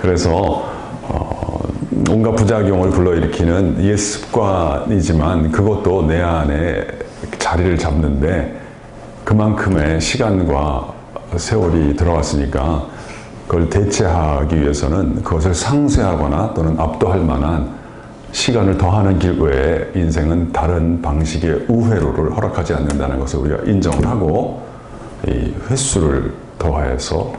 그래서 온갖 부작용을 불러일으키는 옛 습관이지만 그것도 내 안에 자리를 잡는데 그만큼의 시간과 세월이 들어갔으니까 그걸 대체하기 위해서는 그것을 상쇄하거나 또는 압도할 만한 시간을 더하는 길 외에 인생은 다른 방식의 우회로를 허락하지 않는다는 것을 우리가 인정을 하고 이 횟수를 더하여서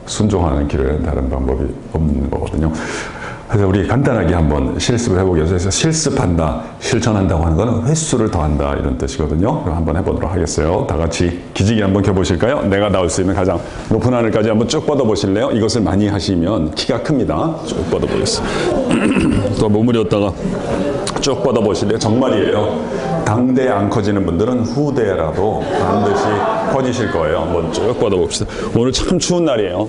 순종하는 길에는 다른 방법이 없는 거거든요. 그래서 우리 간단하게 한번 실습을 해보기 위해서 실습한다, 실천한다고 하는 것은 횟수를 더한다 이런 뜻이거든요. 그럼 한번 해보도록 하겠어요. 다 같이 기지개 한번 켜보실까요? 내가 나올 수 있는 가장 높은 하늘까지 한번 쭉 뻗어보실래요? 이것을 많이 하시면 키가 큽니다. 쭉 뻗어보겠습니다. 또 머무렸다가 쭉 뻗어보실래요? 정말이에요. 당대에 안 커지는 분들은 후대라도 반드시 커지실 거예요. 한번 쭉 뻗어봅시다. 오늘 참 추운 날이에요.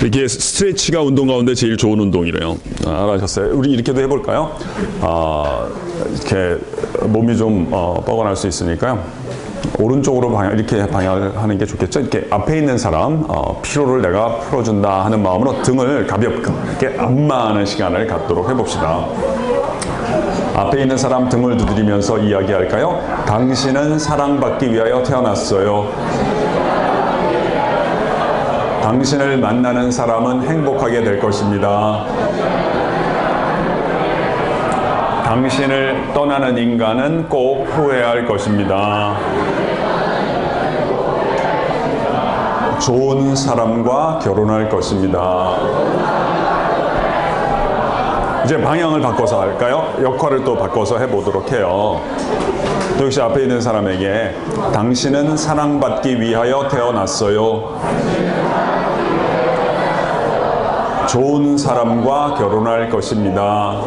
이렇게 스트레치가 운동 가운데 제일 좋은 운동이래요. 알아셨어요? 우리 이렇게도 해볼까요? 이렇게 몸이 좀 뻐근할 수 있으니까요. 오른쪽으로 이렇게 방향을 하는 게 좋겠죠? 이렇게 앞에 있는 사람, 피로를 내가 풀어준다 하는 마음으로 등을 가볍게 이렇게 안마하는 시간을 갖도록 해봅시다. 앞에 있는 사람 등을 두드리면서 이야기할까요? 당신은 사랑받기 위하여 태어났어요. 당신을 만나는 사람은 행복하게 될 것입니다. 당신을 떠나는 인간은 꼭 후회할 것입니다. 좋은 사람과 결혼할 것입니다. 이제 방향을 바꿔서 할까요? 역할을 또 바꿔서 해보도록 해요. 또 역시 앞에 있는 사람에게 당신은 사랑받기 위하여 태어났어요. 좋은 사람과 결혼할 것입니다.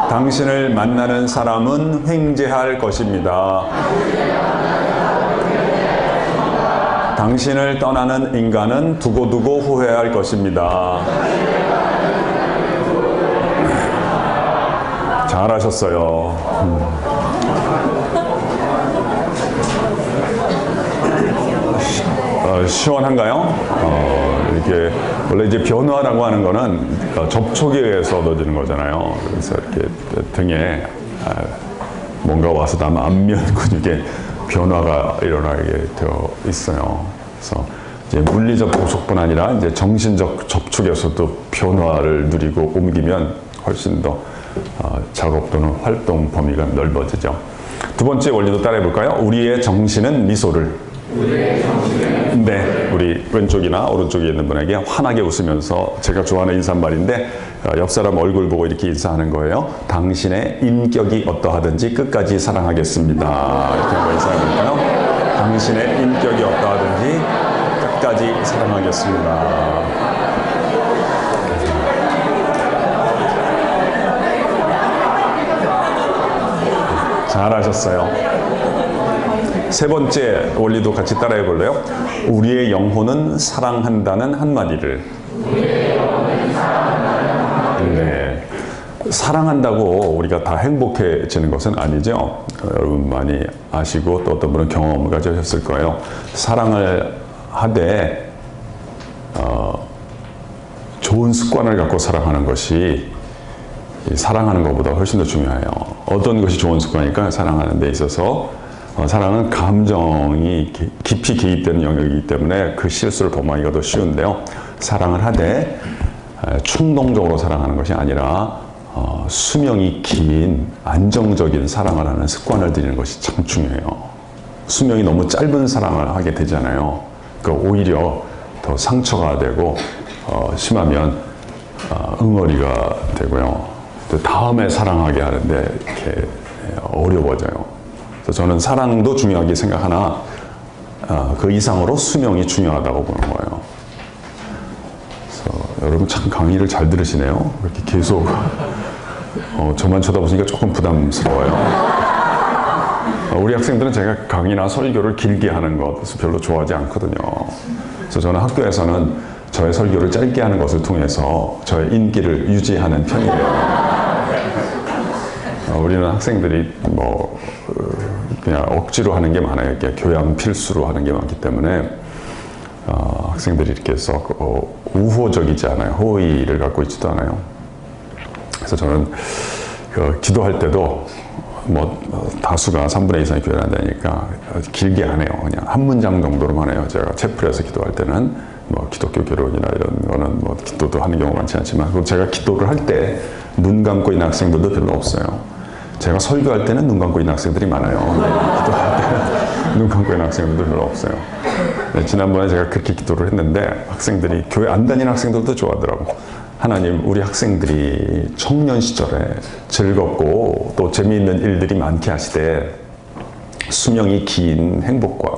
당신을 만나는 사람은 횡재할 것입니다. 당신을 떠나는 인간은 두고두고 후회할 것입니다. 잘하셨어요. 시원한가요? 이렇게 원래 이제 변화라고 하는 거는 접촉에 의해서 얻어지는 거잖아요. 그래서 이렇게 등에 뭔가 와서 닿으면 안면 근육에 변화가 일어나게 되어 있어요. 그래서 이제 물리적 접촉뿐 아니라 이제 정신적 접촉에서도 변화를 누리고 옮기면 훨씬 더 작업 또는 활동 범위가 넓어지죠. 두 번째 원리도 따라해 볼까요? 우리의 정신은 미소를. 네, 우리 왼쪽이나 오른쪽에 있는 분에게 환하게 웃으면서 제가 좋아하는 인사말인데 옆 사람 얼굴 보고 이렇게 인사하는 거예요. 당신의 인격이 어떠하든지 끝까지 사랑하겠습니다. 이렇게 한번 인사해 볼까요? 당신의 인격이 어떠하든지 끝까지 사랑하겠습니다. 잘하셨어요. 세 번째 원리도 같이 따라해 볼래요? 우리의 영혼은 사랑한다는 한마디를. 네. 사랑한다고 우리가 다 행복해지는 것은 아니죠. 여러분 많이 아시고 또 어떤 분은 경험을 가지셨을 거예요. 사랑을 하되 좋은 습관을 갖고 사랑하는 것이 사랑하는 것보다 훨씬 더 중요해요. 어떤 것이 좋은 습관일까? 사랑하는 데 있어서 사랑은 감정이 깊이 개입되는 영역이기 때문에 그 실수를 범하기가 더 쉬운데요. 사랑을 하되 충동적으로 사랑하는 것이 아니라 수명이 긴 안정적인 사랑을 하는 습관을 들이는 것이 참 중요해요. 수명이 너무 짧은 사랑을 하게 되잖아요. 그러니까 오히려 더 상처가 되고 심하면 응어리가 되고요. 또 다음에 사랑하게 하는데 이렇게 어려워져요. 그래서 저는 사랑도 중요하게 생각하나 그 이상으로 수명이 중요하다고 보는 거예요. 그래서 여러분 참 강의를 잘 들으시네요. 이렇게 계속 저만 쳐다보시니까 조금 부담스러워요. 우리 학생들은 제가 강의나 설교를 길게 하는 것을 별로 좋아하지 않거든요. 그래서 저는 학교에서는 저의 설교를 짧게 하는 것을 통해서 저의 인기를 유지하는 편이에요. 우리는 학생들이 그냥 억지로 하는 게 많아요. 이렇게 교양 필수로 하는 게 많기 때문에 학생들이 이렇게 썩 우호적이지 않아요. 호의를 갖고 있지도 않아요. 그래서 저는 기도할 때도 다수가 3분의 2 이상이 교회를 한다니까 길게 안 해요. 그냥 한 문장 정도로만 해요. 제가 채플에서 기도할 때는 기독교 교론이나 이런 거는 기도도 하는 경우가 많지 않지만, 그리고 제가 기도를 할 때 눈 감고 있는 학생들도 별로 없어요. 제가 설교할 때는 눈 감고 있는 학생들이 많아요. 기도할 때는 눈 감고 있는 학생들도 별로 없어요. 네, 지난번에 제가 그렇게 기도를 했는데 학생들이, 교회 안 다니는 학생들도 좋아하더라고. 하나님, 우리 학생들이 청년 시절에 즐겁고 또 재미있는 일들이 많게 하시되 수명이 긴 행복과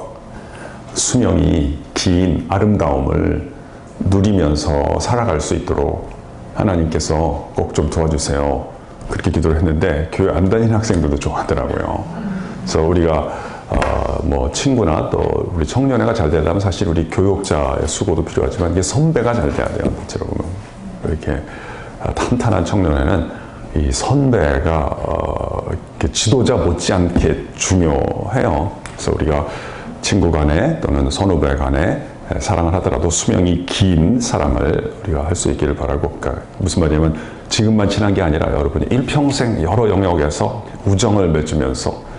수명이 긴 아름다움을 누리면서 살아갈 수 있도록 하나님께서 꼭 좀 도와주세요. 그렇게 기도를 했는데 교회 안 다니는 학생들도 좋아하더라고요. 그래서 우리가 친구나 또 우리 청년회가 잘 되려면 사실 우리 교육자의 수고도 필요하지만 이게 선배가 잘 돼야 돼요. 대체로 보면 이렇게 탄탄한 청년회는 이 선배가 이렇게 지도자 못지않게 중요해요. 그래서 우리가 친구 간에 또는 선후배 간에 사랑을 하더라도 수명이 긴 사랑을 우리가 할 수 있기를 바라고, 그러니까 무슨 말이냐면 지금만 친한 게 아니라 여러분이 일평생 여러 영역에서 우정을 맺으면서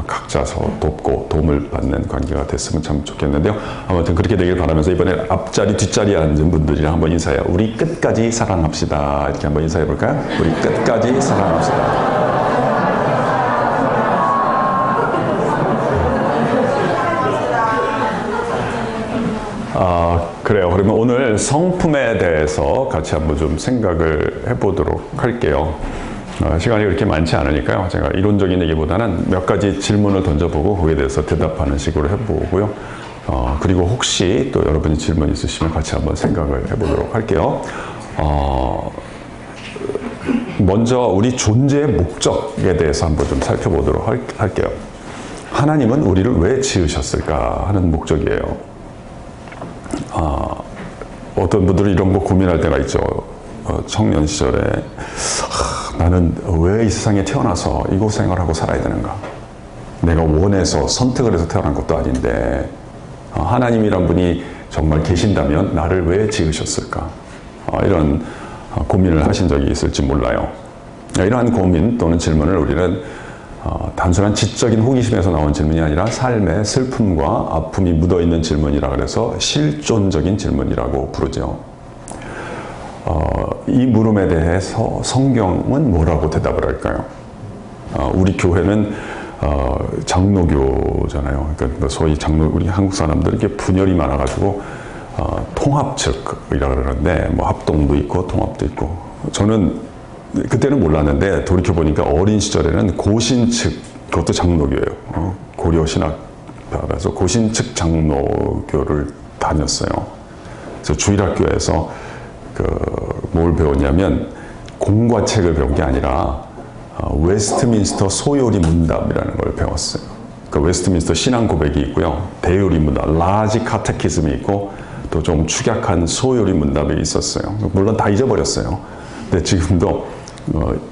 각자 서로 돕고 도움을 받는 관계가 됐으면 참 좋겠는데요. 아무튼 그렇게 되길 바라면서 이번에 앞자리 뒷자리에 앉은 분들이랑 한번 인사해요. 우리 끝까지 사랑합시다. 이렇게 한번 인사해 볼까요? 우리 끝까지 사랑합시다. 그래요. 그러면 오늘 성품에 대해서 같이 한번 좀 생각을 해보도록 할게요. 시간이 그렇게 많지 않으니까요. 제가 이론적인 얘기보다는 몇 가지 질문을 던져보고 그에 대해서 대답하는 식으로 해보고요. 그리고 혹시 또 여러분이 질문 있으시면 같이 한번 생각을 해보도록 할게요. 먼저 우리 존재의 목적에 대해서 한번 좀 살펴보도록 할게요. 하나님은 우리를 왜 지으셨을까 하는 목적이에요. 어떤 분들은 이런 거 고민할 때가 있죠. 청년 시절에 나는 왜 이 세상에 태어나서 이 고생을 하고 살아야 되는가? 내가 원해서 선택을 해서 태어난 것도 아닌데 하나님이란 분이 정말 계신다면 나를 왜 지으셨을까? 이런 고민을 하신 적이 있을지 몰라요. 이러한 고민 또는 질문을 우리는 단순한 지적인 호기심에서 나온 질문이 아니라 삶의 슬픔과 아픔이 묻어있는 질문이라 그래서 실존적인 질문이라고 부르죠. 이 물음에 대해서 성경은 뭐라고 대답을 할까요? 우리 교회는 장로교잖아요. 그러니까 소위 우리 한국 사람들 이렇게 분열이 많아가지고 통합측이라 그러는데 합동도 있고 통합도 있고, 저는 그때는 몰랐는데 돌이켜보니까 어린 시절에는 고신측, 그것도 장로교예요. 고려신학파라서 고신측 장로교를 다녔어요. 그래서 주일학교에서 뭘 배웠냐면 공과책을 배운 게 아니라 웨스트민스터 소요리 문답이라는 걸 배웠어요. 그 웨스트민스터 신앙 고백이 있고요. 대요리 문답, 라지 카테키즘이 있고 또 좀 축약한 소요리 문답이 있었어요. 물론 다 잊어버렸어요. 근데 지금도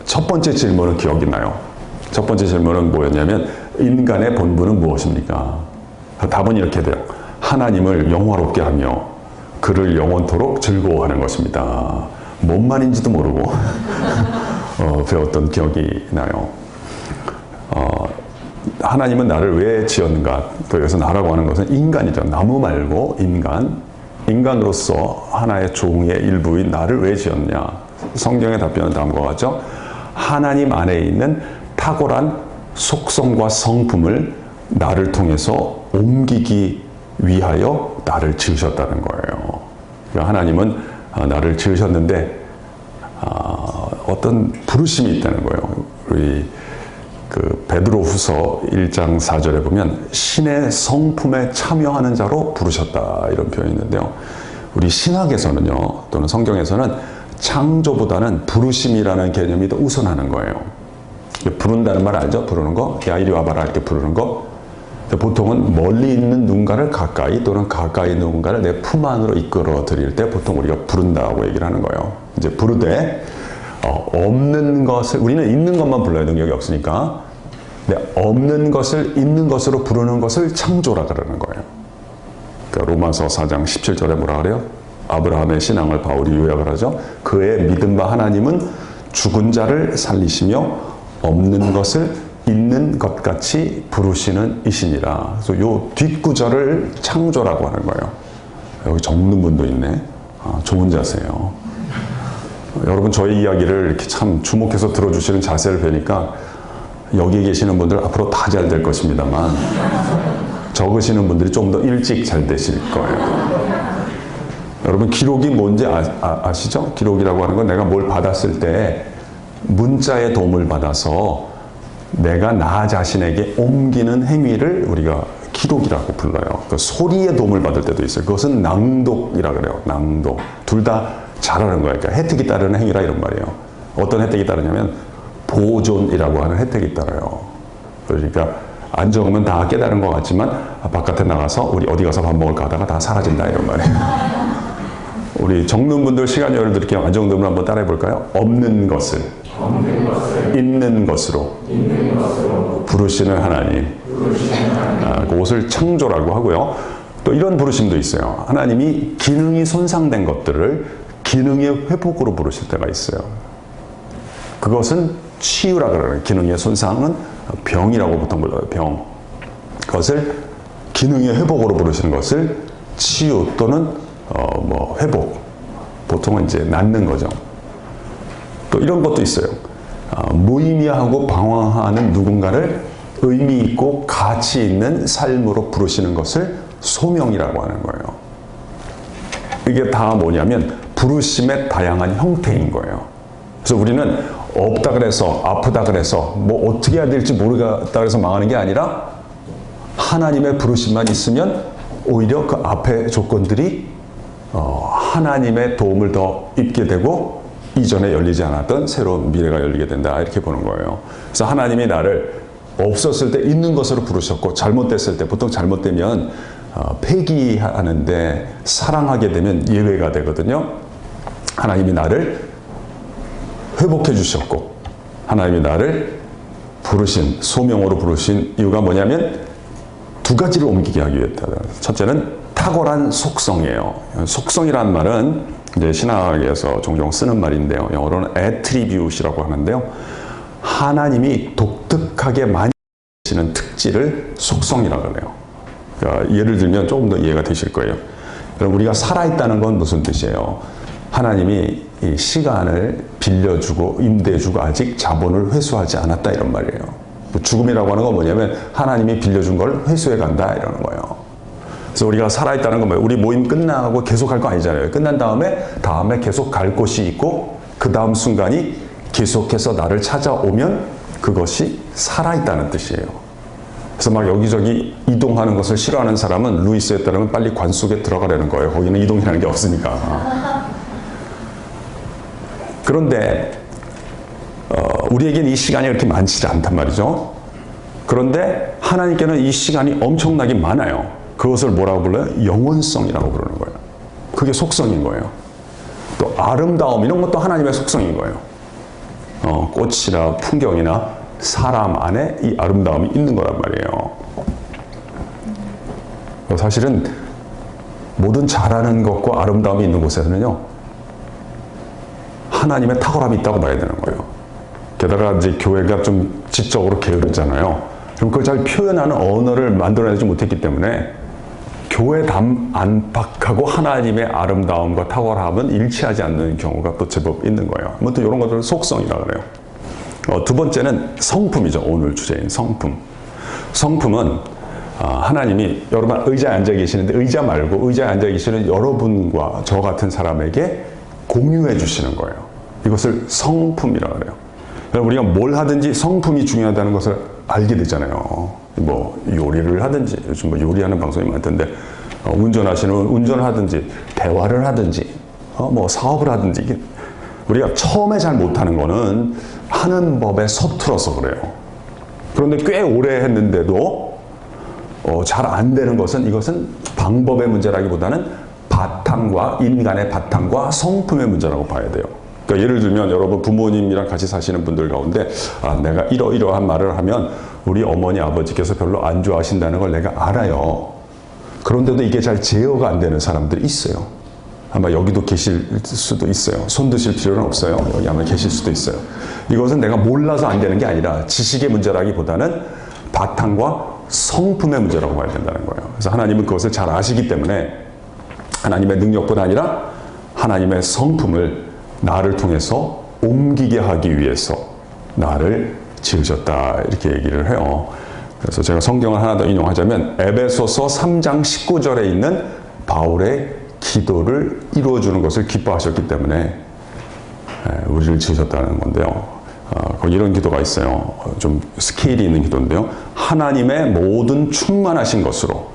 첫 번째 질문은 기억이 나요. 첫 번째 질문은 뭐였냐면 인간의 본분은 무엇입니까? 답은 이렇게 돼요. 하나님을 영화롭게 하며 그를 영원토록 즐거워하는 것입니다. 뭔 말인지도 모르고 배웠던 기억이 나요. 하나님은 나를 왜 지었는가? 또 여기서 나라고 하는 것은 인간이죠. 나무 말고 인간으로서 하나의 종의 일부인 나를 왜 지었냐? 성경의 답변은 다음과 같죠. 하나님 안에 있는 탁월한 속성과 성품을 나를 통해서 옮기기 위하여 나를 지으셨다는 거예요. 그러니까 하나님은 나를 지으셨는데 어떤 부르심이 있다는 거예요. 우리 베드로후서 1장 4절에 보면 신의 성품에 참여하는 자로 부르셨다, 이런 표현이 있는데요. 우리 신학에서는요, 또는 성경에서는 창조보다는 부르심이라는 개념이 더 우선하는 거예요. 부른다는 말 알죠? 부르는 거. 야, 이리 와봐라, 이렇게 부르는 거. 보통은 멀리 있는 누군가를 가까이 또는 가까이 있는 누군가를 내 품 안으로 이끌어 드릴 때 보통 우리가 부른다고 얘기를 하는 거예요. 이제 부르되 없는 것을, 우리는 있는 것만 불러요. 능력이 없으니까. 근데 없는 것을 있는 것으로 부르는 것을 창조라 그러는 거예요. 그러니까 로마서 4장 17절에 뭐라 그래요? 아브라함의 신앙을 바울이 요약을 하죠. 그의 믿음 바 하나님은 죽은 자를 살리시며 없는 것을 있는 것 같이 부르시는 이시니라. 그래서 요 뒷구절을 창조라고 하는 거예요. 여기 적는 분도 있네. 좋은 자세요. 여러분 저희 이야기를 이렇게 참 주목해서 들어주시는 자세를 뵈니까 여기 계시는 분들 앞으로 다 잘 될 것입니다만 적으시는 분들이 좀 더 일찍 잘 되실 거예요. 여러분 기록이 뭔지 아시죠? 기록이라고 하는 건 내가 뭘 받았을 때 문자의 도움을 받아서 내가 나 자신에게 옮기는 행위를 우리가 기록이라고 불러요. 그 소리의 도움을 받을 때도 있어요. 그것은 낭독이라 그래요. 낭독. 둘 다 잘하는 거예요. 그러니까 혜택이 따르는 행위라 이런 말이에요. 어떤 혜택이 따르냐면 보존이라고 하는 혜택이 따라요. 그러니까 안 적으면 다 깨달은 것 같지만 바깥에 나가서 우리 어디 가서 밥 먹을까 하다가 다 사라진다 이런 말이에요. 우리 적는 분들 시간 여유를 드릴게요. 안 적는 분 한번 따라해 볼까요? 없는 것을 있는 것으로 부르시는 하나님. 그것을 창조라고 하고요. 또 이런 부르심도 있어요. 하나님이 기능이 손상된 것들을 기능의 회복으로 부르실 때가 있어요. 그것은 치유라 그러는 기능의 손상은 병이라고 보통 불러요. 병. 그것을 기능의 회복으로 부르시는 것을 치유 또는 회복. 보통은 이제 낫는 거죠. 또 이런 것도 있어요. 무의미하고 방황하는 누군가를 의미 있고 가치 있는 삶으로 부르시는 것을 소명이라고 하는 거예요. 이게 다 뭐냐면 부르심의 다양한 형태인 거예요. 그래서 우리는 없다 그래서 아프다 그래서 뭐 어떻게 해야 될지 모르겠다 그래서 망하는 게 아니라 하나님의 부르심만 있으면 오히려 그 앞에 조건들이 하나님의 도움을 더 입게 되고 이전에 열리지 않았던 새로운 미래가 열리게 된다 이렇게 보는 거예요. 그래서 하나님이 나를 없었을 때 있는 것으로 부르셨고 잘못됐을 때 보통 잘못되면 폐기하는데 사랑하게 되면 예외가 되거든요. 하나님이 나를 회복해 주셨고 하나님이 나를 부르신 소명으로 부르신 이유가 뭐냐면 두 가지를 옮기게 하기 위해다. 첫째는 탁월한 속성이에요. 속성이란 말은 이제 신학에서 종종 쓰는 말인데요. 영어로는 attribute이라고 하는데요. 하나님이 독특하게 만드시는 특질을 속성이라고 그래요. 그러니까 예를 들면 조금 더 이해가 되실 거예요. 여러분 우리가 살아있다는 건 무슨 뜻이에요? 하나님이 이 시간을 빌려주고 임대해주고 아직 자본을 회수하지 않았다 이런 말이에요. 죽음이라고 하는 건 뭐냐면 하나님이 빌려준 걸 회수해 간다 이러는 거예요. 그래서 우리가 살아있다는 건 뭐예요? 우리 모임 끝나고 계속 갈 거 아니잖아요. 끝난 다음에 계속 갈 곳이 있고 그 다음 순간이 계속해서 나를 찾아오면 그것이 살아있다는 뜻이에요. 그래서 막 여기저기 이동하는 것을 싫어하는 사람은 루이스에 따르면 빨리 관 속에 들어가려는 거예요. 거기는 이동이라는 게 없으니까. 그런데 우리에게는 이 시간이 그렇게 많지 않단 말이죠. 그런데 하나님께는 이 시간이 엄청나게 많아요. 그것을 뭐라고 불러요? 영원성이라고 부르는 거예요. 그게 속성인 거예요. 또 아름다움 이런 것도 하나님의 속성인 거예요. 꽃이나 풍경이나 사람 안에 이 아름다움이 있는 거란 말이에요. 사실은 모든 잘하는 것과 아름다움이 있는 곳에서는요 하나님의 탁월함이 있다고 봐야 되는 거예요. 게다가 이제 교회가 좀 지적으로 게으르잖아요. 그럼 그걸 잘 표현하는 언어를 만들어내지 못했기 때문에 교회 안팎하고 하나님의 아름다움과 탁월함은 일치하지 않는 경우가 또 제법 있는 거예요. 아무튼 이런 것들을 속성이라 그래요. 두 번째는 성품이죠. 오늘 주제인 성품. 성품은 하나님이 여러분 의자에 앉아 계시는데 의자 말고 의자에 앉아 계시는 여러분과 저 같은 사람에게 공유해 주시는 거예요. 이것을 성품이라 그래요. 우리가 뭘 하든지 성품이 중요하다는 것을 알게 되잖아요. 뭐 요리를 하든지 요즘 뭐 요리하는 방송이 많던데 운전하시는 운전을 하든지 대화를 하든지 뭐 사업을 하든지 우리가 처음에 잘 못하는 거는 하는 법에 서툴어서 그래요. 그런데 꽤 오래 했는데도 잘 안 되는 것은 이것은 방법의 문제라기보다는 바탕과 인간의 바탕과 성품의 문제라고 봐야 돼요. 그러니까 예를 들면 여러분 부모님이랑 같이 사시는 분들 가운데 내가 이러이러한 말을 하면 우리 어머니 아버지께서 별로 안 좋아하신다는 걸 내가 알아요. 그런데도 이게 잘 제어가 안 되는 사람들이 있어요. 아마 여기도 계실 수도 있어요. 손 드실 필요는 없어요. 여기 아마 계실 수도 있어요. 이것은 내가 몰라서 안 되는 게 아니라 지식의 문제라기보다는 바탕과 성품의 문제라고 봐야 된다는 거예요. 그래서 하나님은 그것을 잘 아시기 때문에 하나님의 능력뿐 아니라 하나님의 성품을 나를 통해서 옮기게 하기 위해서 나를 지으셨다, 이렇게 얘기를 해요. 그래서 제가 성경을 하나 더 인용하자면 에베소서 3장 19절에 있는 바울의 기도를 이루어주는 것을 기뻐하셨기 때문에 우리를 지으셨다는 건데요. 거기 이런 기도가 있어요. 좀 스케일이 있는 기도인데요. 하나님의 모든 충만하신 것으로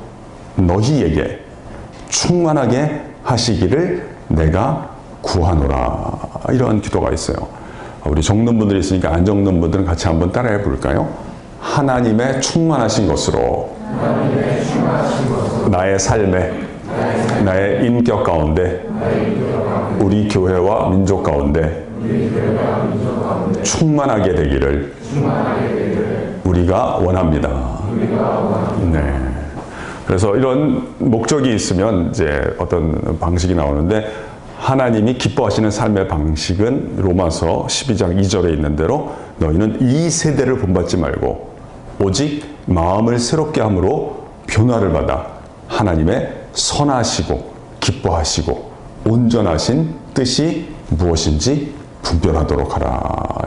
너희에게 충만하게 하시기를 내가 구하노라. 이런 기도가 있어요. 우리 적는 분들이 있으니까 안 적는 분들은 같이 한번 따라해 볼까요? 하나님의 충만하신 것으로 나의 삶에, 나의 인격 가운데, 우리 교회와 민족 가운데 충만하게 되기를 우리가 원합니다. 네. 그래서 이런 목적이 있으면 이제 어떤 방식이 나오는데, 하나님이 기뻐하시는 삶의 방식은 로마서 12장 2절에 있는 대로 너희는 이 세대를 본받지 말고 오직 마음을 새롭게 함으로 변화를 받아 하나님의 선하시고 기뻐하시고 온전하신 뜻이 무엇인지 분별하도록 하라,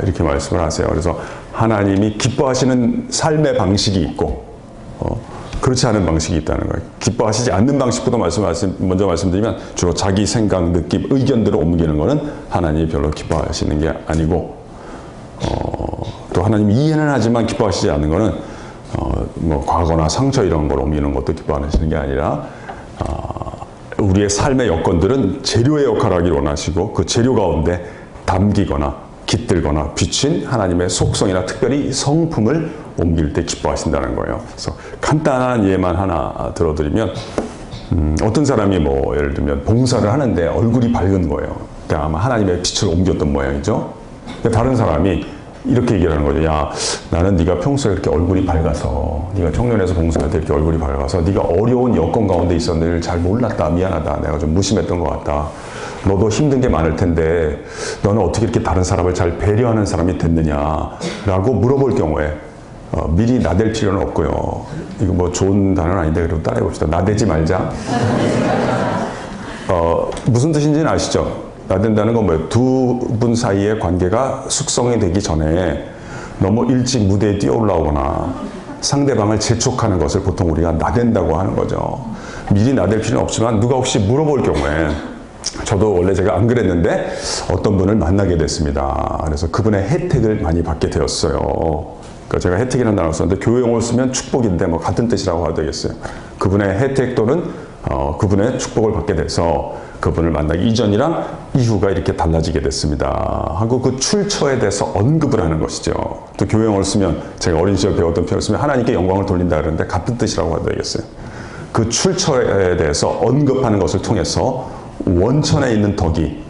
이렇게 말씀을 하세요. 그래서 하나님이 기뻐하시는 삶의 방식이 있고 그렇지 않은 방식이 있다는 거예요. 기뻐하시지 않는 방식부터 먼저 말씀드리면 주로 자기 생각, 느낌, 의견들을 옮기는 것은 하나님이 별로 기뻐하시는 게 아니고, 또 하나님이 이해는 하지만 기뻐하시지 않는 것은 뭐 과거나 상처 이런 걸 옮기는 것도 기뻐하시는 게 아니라 우리의 삶의 여건들은 재료의 역할을 하기를 원하시고 그 재료 가운데 담기거나 깃들거나 비친 하나님의 속성이나 특별히 성품을 옮길 때 기뻐하신다는 거예요. 그래서 간단한 예만 하나 들어드리면, 어떤 사람이 뭐 예를 들면 봉사를 하는데 얼굴이 밝은 거예요. 그러니까 아마 하나님의 빛을 옮겼던 모양이죠. 다른 사람이 이렇게 얘기를 하는 거죠. 야, 나는 네가 평소에 이렇게 얼굴이 밝아서, 네가 청년에서 봉사할 때 이렇게 얼굴이 밝아서 네가 어려운 여건 가운데 있었는데 잘 몰랐다, 미안하다, 내가 좀 무심했던 것 같다, 너도 힘든 게 많을 텐데 너는 어떻게 이렇게 다른 사람을 잘 배려하는 사람이 됐느냐라고 물어볼 경우에 미리 나댈 필요는 없고요. 이거 뭐 좋은 단어는 아닌데 그래도 따라해 봅시다. 나대지 말자. 무슨 뜻인지는 아시죠? 나댄다는 건 뭐예요? 두 분 사이의 관계가 숙성이 되기 전에 너무 일찍 무대에 뛰어 올라오거나 상대방을 재촉하는 것을 보통 우리가 나댄다고 하는 거죠. 미리 나댈 필요는 없지만 누가 혹시 물어볼 경우에, 저도 원래 제가 안 그랬는데 어떤 분을 만나게 됐습니다. 그래서 그분의 혜택을 많이 받게 되었어요. 그러니까 제가 혜택이라는 단어를 썼는데 교회 용어를 쓰면 축복인데 뭐 같은 뜻이라고 하도 되겠어요. 그분의 혜택 또는 그분의 축복을 받게 돼서 그분을 만나기 이전이랑 이후가 이렇게 달라지게 됐습니다 하고 그 출처에 대해서 언급을 하는 것이죠. 또 교회 용어를 쓰면 제가 어린 시절 배웠던 표현을 쓰면 하나님께 영광을 돌린다 그러는데 같은 뜻이라고 하도 되겠어요. 그 출처에 대해서 언급하는 것을 통해서 원천에 있는 덕이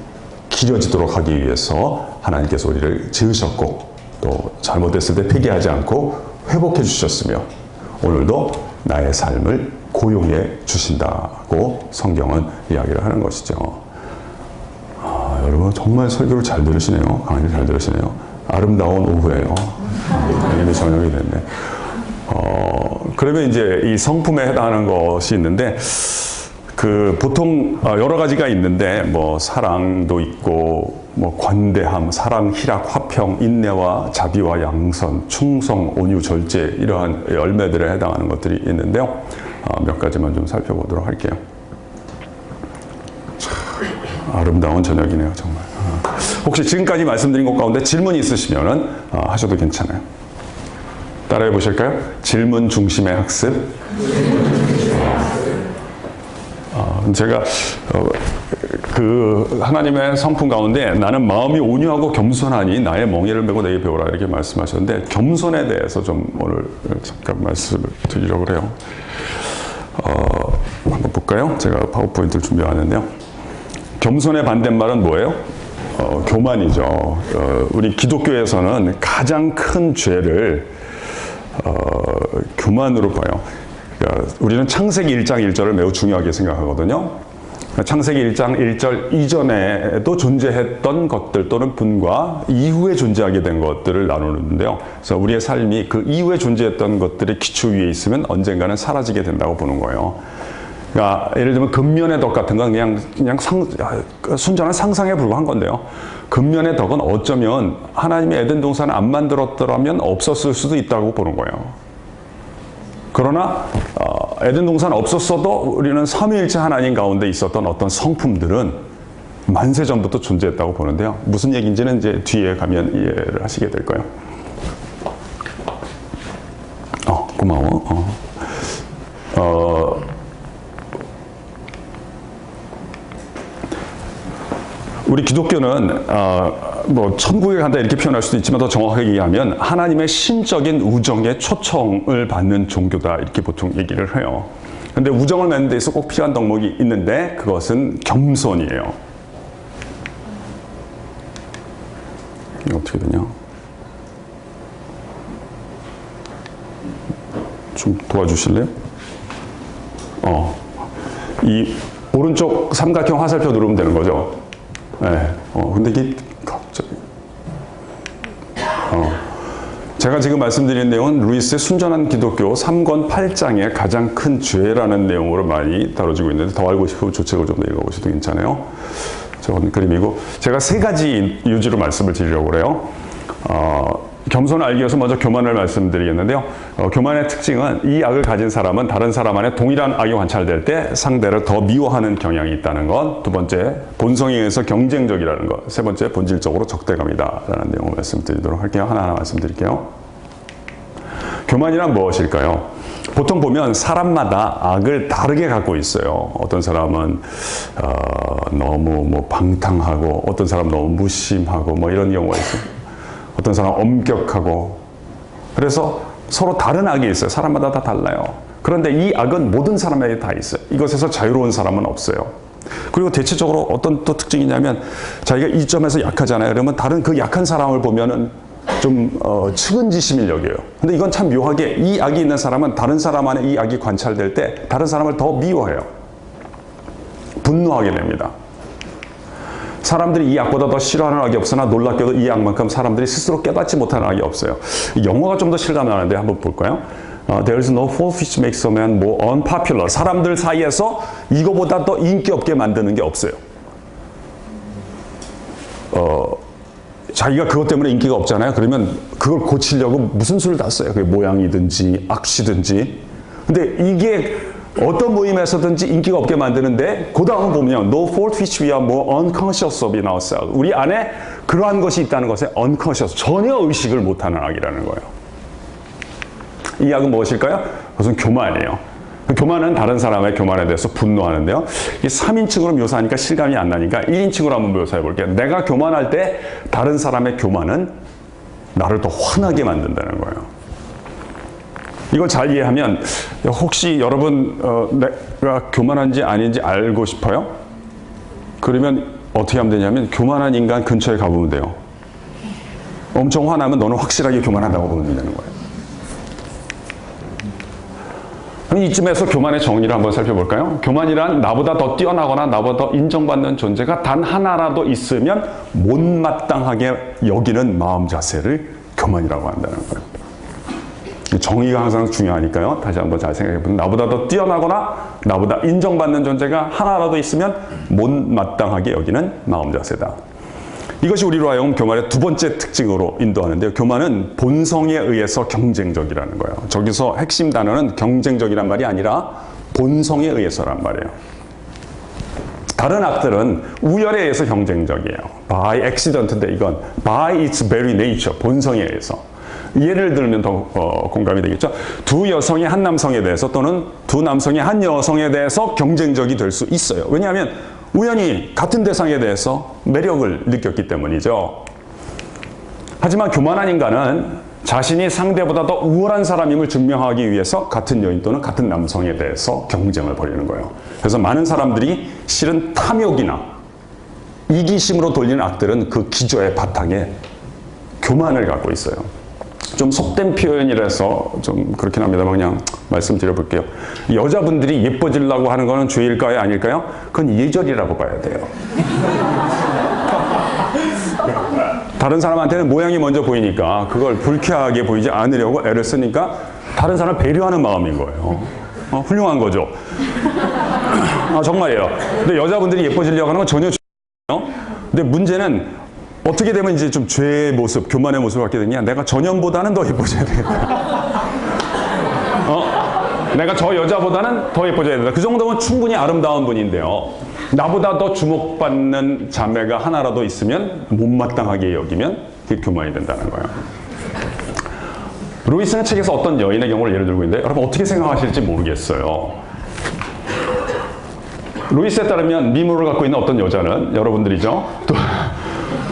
길어지도록 하기 위해서 하나님께서 우리를 지으셨고 또 잘못됐을 때 폐기하지 않고 회복해 주셨으며 오늘도 나의 삶을 고용해 주신다고 성경은 이야기를 하는 것이죠. 여러분 정말 설교를 잘 들으시네요. 강의를 잘 들으시네요. 아름다운 오후예요. 이미 저녁이 됐네. 그러면 이제 이 성품에 해당하는 것이 있는데, 그 보통 여러 가지가 있는데 뭐 사랑도 있고 뭐 관대함, 사랑, 희락, 화평, 인내와 자비와 양선, 충성, 온유, 절제, 이러한 열매들에 해당하는 것들이 있는데요. 몇 가지만 좀 살펴보도록 할게요. 아름다운 저녁이네요, 정말. 혹시 지금까지 말씀드린 것 가운데 질문이 있으시면 하셔도 괜찮아요. 따라해 보실까요? 질문 중심의 학습. 제가 그 하나님의 성품 가운데 나는 마음이 온유하고 겸손하니 나의 멍에를 메고 내게 배우라, 이렇게 말씀하셨는데 겸손에 대해서 좀 오늘 잠깐 말씀을 드리려고 해요. 한번 볼까요? 제가 파워포인트를 준비하는데요. 겸손의 반대말은 뭐예요? 교만이죠. 우리 기독교에서는 가장 큰 죄를 교만으로 봐요. 그러니까 우리는 창세기 1장 1절을 매우 중요하게 생각하거든요. 창세기 1장 1절 이전에도 존재했던 것들 또는 분과 이후에 존재하게 된 것들을 나누는데요. 그래서 우리의 삶이 그 이후에 존재했던 것들의 기초 위에 있으면 언젠가는 사라지게 된다고 보는 거예요. 그러니까 예를 들면 근면의 덕 같은 건 그냥 순전한 상상에 불과한 건데요. 근면의 덕은 어쩌면 하나님의 에덴 동산을 안 만들었더라면 없었을 수도 있다고 보는 거예요. 그러나 에덴 동산 없었어도 우리는 삼위일체 하나님 가운데 있었던 어떤 성품들은 만세 전부터 존재했다고 보는데요. 무슨 얘기인지는 이제 뒤에 가면 이해를 하시게 될 거예요. 고마워. 우리 기독교는 뭐 천국에 간다 이렇게 표현할 수도 있지만 더 정확하게 얘기하면 하나님의 신적인 우정의 초청을 받는 종교다 이렇게 보통 얘기를 해요. 그런데 우정을 맺는 데 있어 꼭 필요한 덕목이 있는데 그것은 겸손이에요. 이게 어떻게 되냐? 좀 도와주실래요? 이 오른쪽 삼각형 화살표 누르면 되는 거죠? 네. 근데 이게 갑자기. 제가 지금 말씀드린 내용은 루이스의 순전한 기독교 3권 8장의 가장 큰 죄라는 내용으로 많이 다뤄지고 있는데 더 알고 싶으면 조책을 좀 더 읽어보셔도 괜찮아요. 저건 그림이고 제가 세 가지 유지로 말씀을 드리려고 그래요. 겸손을 알기 위해서 먼저 교만을 말씀드리겠는데요. 교만의 특징은 이 악을 가진 사람은 다른 사람 안에 동일한 악이 관찰될 때 상대를 더 미워하는 경향이 있다는 것. 두 번째, 본성에 의해서 경쟁적이라는 것. 세 번째, 본질적으로 적대감이다 라는 내용을 말씀드리도록 할게요. 하나하나 말씀드릴게요. 교만이란 무엇일까요? 보통 보면 사람마다 악을 다르게 갖고 있어요. 어떤 사람은 너무 뭐 방탕하고 어떤 사람은 너무 무심하고 뭐 이런 경우가 있어요. 어떤 사람은 엄격하고 그래서 서로 다른 악이 있어요. 사람마다 다 달라요. 그런데 이 악은 모든 사람에게 다 있어요. 이것에서 자유로운 사람은 없어요. 그리고 대체적으로 어떤 또 특징이냐면 자기가 이 점에서 약하잖아요. 그러면 다른 그 약한 사람을 보면은 좀 측은지심을 여겨요. 근데 이건 참 묘하게 이 악이 있는 사람은 다른 사람 안에 이 악이 관찰될 때 다른 사람을 더 미워해요. 분노하게 됩니다. 사람들이 이 악보다 더 싫어하는 악이 없으나 놀랍게도 이 악만큼 사람들이 스스로 깨닫지 못하는 악이 없어요. 영어가 좀 더 실감나는데 한번 볼까요? There is no fault which makes a man more unpopular. 사람들 사이에서 이거보다 더 인기 없게 만드는 게 없어요. 자기가 그것 때문에 인기가 없잖아요. 그러면 그걸 고치려고 무슨 수를 다 써요. 그게 모양이든지 악시든지. 근데 이게 어떤 모임에서든지 인기가 없게 만드는데 그 다음은 보면요. No fault which we are more unconscious of in ourselves. 우리 안에 그러한 것이 있다는 것에 unconscious, 전혀 의식을 못하는 악이라는 거예요. 이 악은 무엇일까요? 그것은 교만이에요. 교만은 다른 사람의 교만에 대해서 분노하는데요. 이 3인칭으로 묘사하니까 실감이 안 나니까 1인칭으로 한번 묘사해 볼게요. 내가 교만할 때 다른 사람의 교만은 나를 더 화나게 만든다는 거예요. 이걸 잘 이해하면 혹시 여러분 내가 교만한지 아닌지 알고 싶어요? 그러면 어떻게 하면 되냐면 교만한 인간 근처에 가보면 돼요. 엄청 화나면 너는 확실하게 교만하다고 보면 되는 거예요. 그럼 이쯤에서 교만의 정의를 한번 살펴볼까요? 교만이란 나보다 더 뛰어나거나 나보다 더 인정받는 존재가 단 하나라도 있으면 못마땅하게 여기는 마음 자세를 교만이라고 한다는 거예요. 정의가 항상 중요하니까요. 다시 한번 잘 생각해보면 나보다 더 뛰어나거나 나보다 인정받는 존재가 하나라도 있으면 못마땅하게 여기는 마음 자세다. 이것이 우리로 하여금 교만의 두 번째 특징으로 인도하는데요. 교만은 본성에 의해서 경쟁적이라는 거예요. 저기서 핵심 단어는 경쟁적이란 말이 아니라 본성에 의해서란 말이에요. 다른 악들은 우열에 의해서 경쟁적이에요. By accident인데 이건 by its very nature, 본성에 의해서. 예를 들면 더 공감이 되겠죠. 두 여성이 한 남성에 대해서 또는 두 남성이 한 여성에 대해서 경쟁적이 될 수 있어요. 왜냐하면 우연히 같은 대상에 대해서 매력을 느꼈기 때문이죠. 하지만 교만한 인간은 자신이 상대보다 더 우월한 사람임을 증명하기 위해서 같은 여인 또는 같은 남성에 대해서 경쟁을 벌이는 거예요. 그래서 많은 사람들이 실은 탐욕이나 이기심으로 돌리는 악들은 그 기저의 바탕에 교만을 갖고 있어요. 좀 속된 표현이라서 좀 그렇긴 합니다만 그냥 말씀드려 볼게요. 여자분들이 예뻐지려고 하는 거는 죄일까요? 아닐까요? 그건 예절이라고 봐야 돼요. 다른 사람한테는 모양이 먼저 보이니까 그걸 불쾌하게 보이지 않으려고 애를 쓰니까 다른 사람을 배려하는 마음인 거예요. 훌륭한 거죠. 정말이에요. 근데 여자분들이 예뻐지려고 하는 건 전혀 죄예요. 근데 문제는 어떻게 되면 이제 좀 죄의 모습, 교만의 모습을 갖게 되냐. 내가 전년보다는 더 예뻐져야 되겠다. 내가 저 여자보다는 더 예뻐져야 된다. 그 정도면 충분히 아름다운 분인데요. 나보다 더 주목받는 자매가 하나라도 있으면 못마땅하게 여기면 그게 교만이 된다는 거예요. 루이스는 책에서 어떤 여인의 경우를 예를 들고 있는데 여러분 어떻게 생각하실지 모르겠어요. 루이스에 따르면 미모를 갖고 있는 어떤 여자는 여러분들이죠.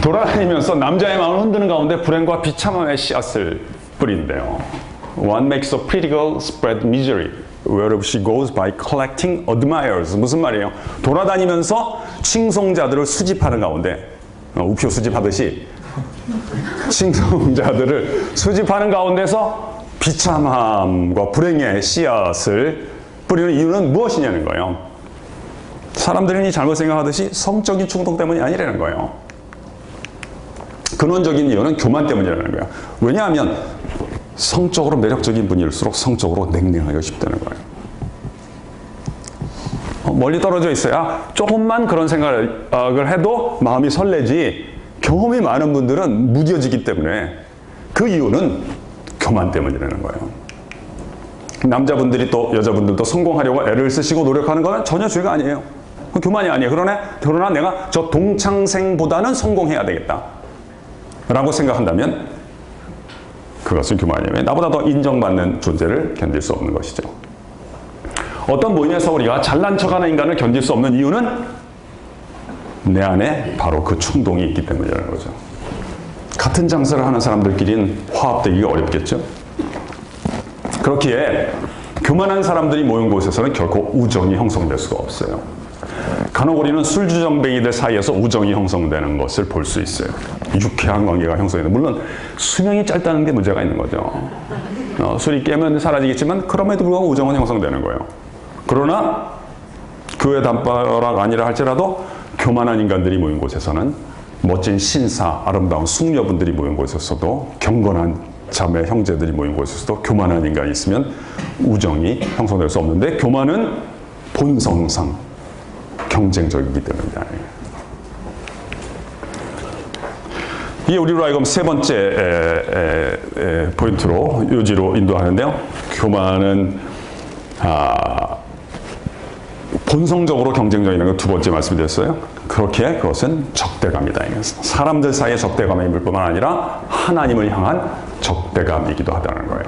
돌아다니면서 남자의 마음을 흔드는 가운데 불행과 비참함의 씨앗을 뿌린대요. One makes a pretty girl spread misery wherever she goes by collecting admirers. 무슨 말이에요? 돌아다니면서 칭송자들을 수집하는 가운데 우표 수집하듯이 칭송자들을 수집하는 가운데서 비참함과 불행의 씨앗을 뿌리는 이유는 무엇이냐는 거예요. 사람들이 잘못 생각하듯이 성적인 충동 때문이 아니라는 거예요. 근원적인 이유는 교만 때문이라는 거예요. 왜냐하면 성적으로 매력적인 분일수록 성적으로 냉랭하기가 쉽다는 거예요. 멀리 떨어져 있어야 조금만 그런 생각을 해도 마음이 설레지 경험이 많은 분들은 무뎌지기 때문에 그 이유는 교만 때문이라는 거예요. 남자분들이 또 여자분들도 성공하려고 애를 쓰시고 노력하는 건 전혀 죄가 아니에요. 교만이 아니에요. 그러나 내가 저 동창생보다는 성공해야 되겠다 라고 생각한다면 그것은 교만이에요. 나보다 더 인정받는 존재를 견딜 수 없는 것이죠. 어떤 모임에서 우리가 잘난 척하는 인간을 견딜 수 없는 이유는 내 안에 바로 그 충동이 있기 때문이라는 거죠. 같은 장사를 하는 사람들끼리는 화합되기가 어렵겠죠. 그렇기에 교만한 사람들이 모인 곳에서는 결코 우정이 형성될 수가 없어요. 간혹 우리는 술주정뱅이들 사이에서 우정이 형성되는 것을 볼 수 있어요. 유쾌한 관계가 형성되는. 물론 수명이 짧다는 게 문제가 있는 거죠. 술이 깨면 사라지겠지만 그럼에도 불구하고 우정은 형성되는 거예요. 그러나 교회 담벼락 아니라 할지라도 교만한 인간들이 모인 곳에서는 멋진 신사, 아름다운 숙녀분들이 모인 곳에서도 경건한 자매, 형제들이 모인 곳에서도 교만한 인간이 있으면 우정이 형성될 수 없는데 교만은 본성상 경쟁적이기 때문이다. 이게 우리로 하여금 세 번째 포인트로 요지로 인도하는데요. 교만은 본성적으로 경쟁적이라는 걸 두 번째 말씀드렸어요. 그렇게 그것은 적대감이다. 사람들 사이의 적대감일 뿐만 아니라 하나님을 향한 적대감이기도 하다는 거예요.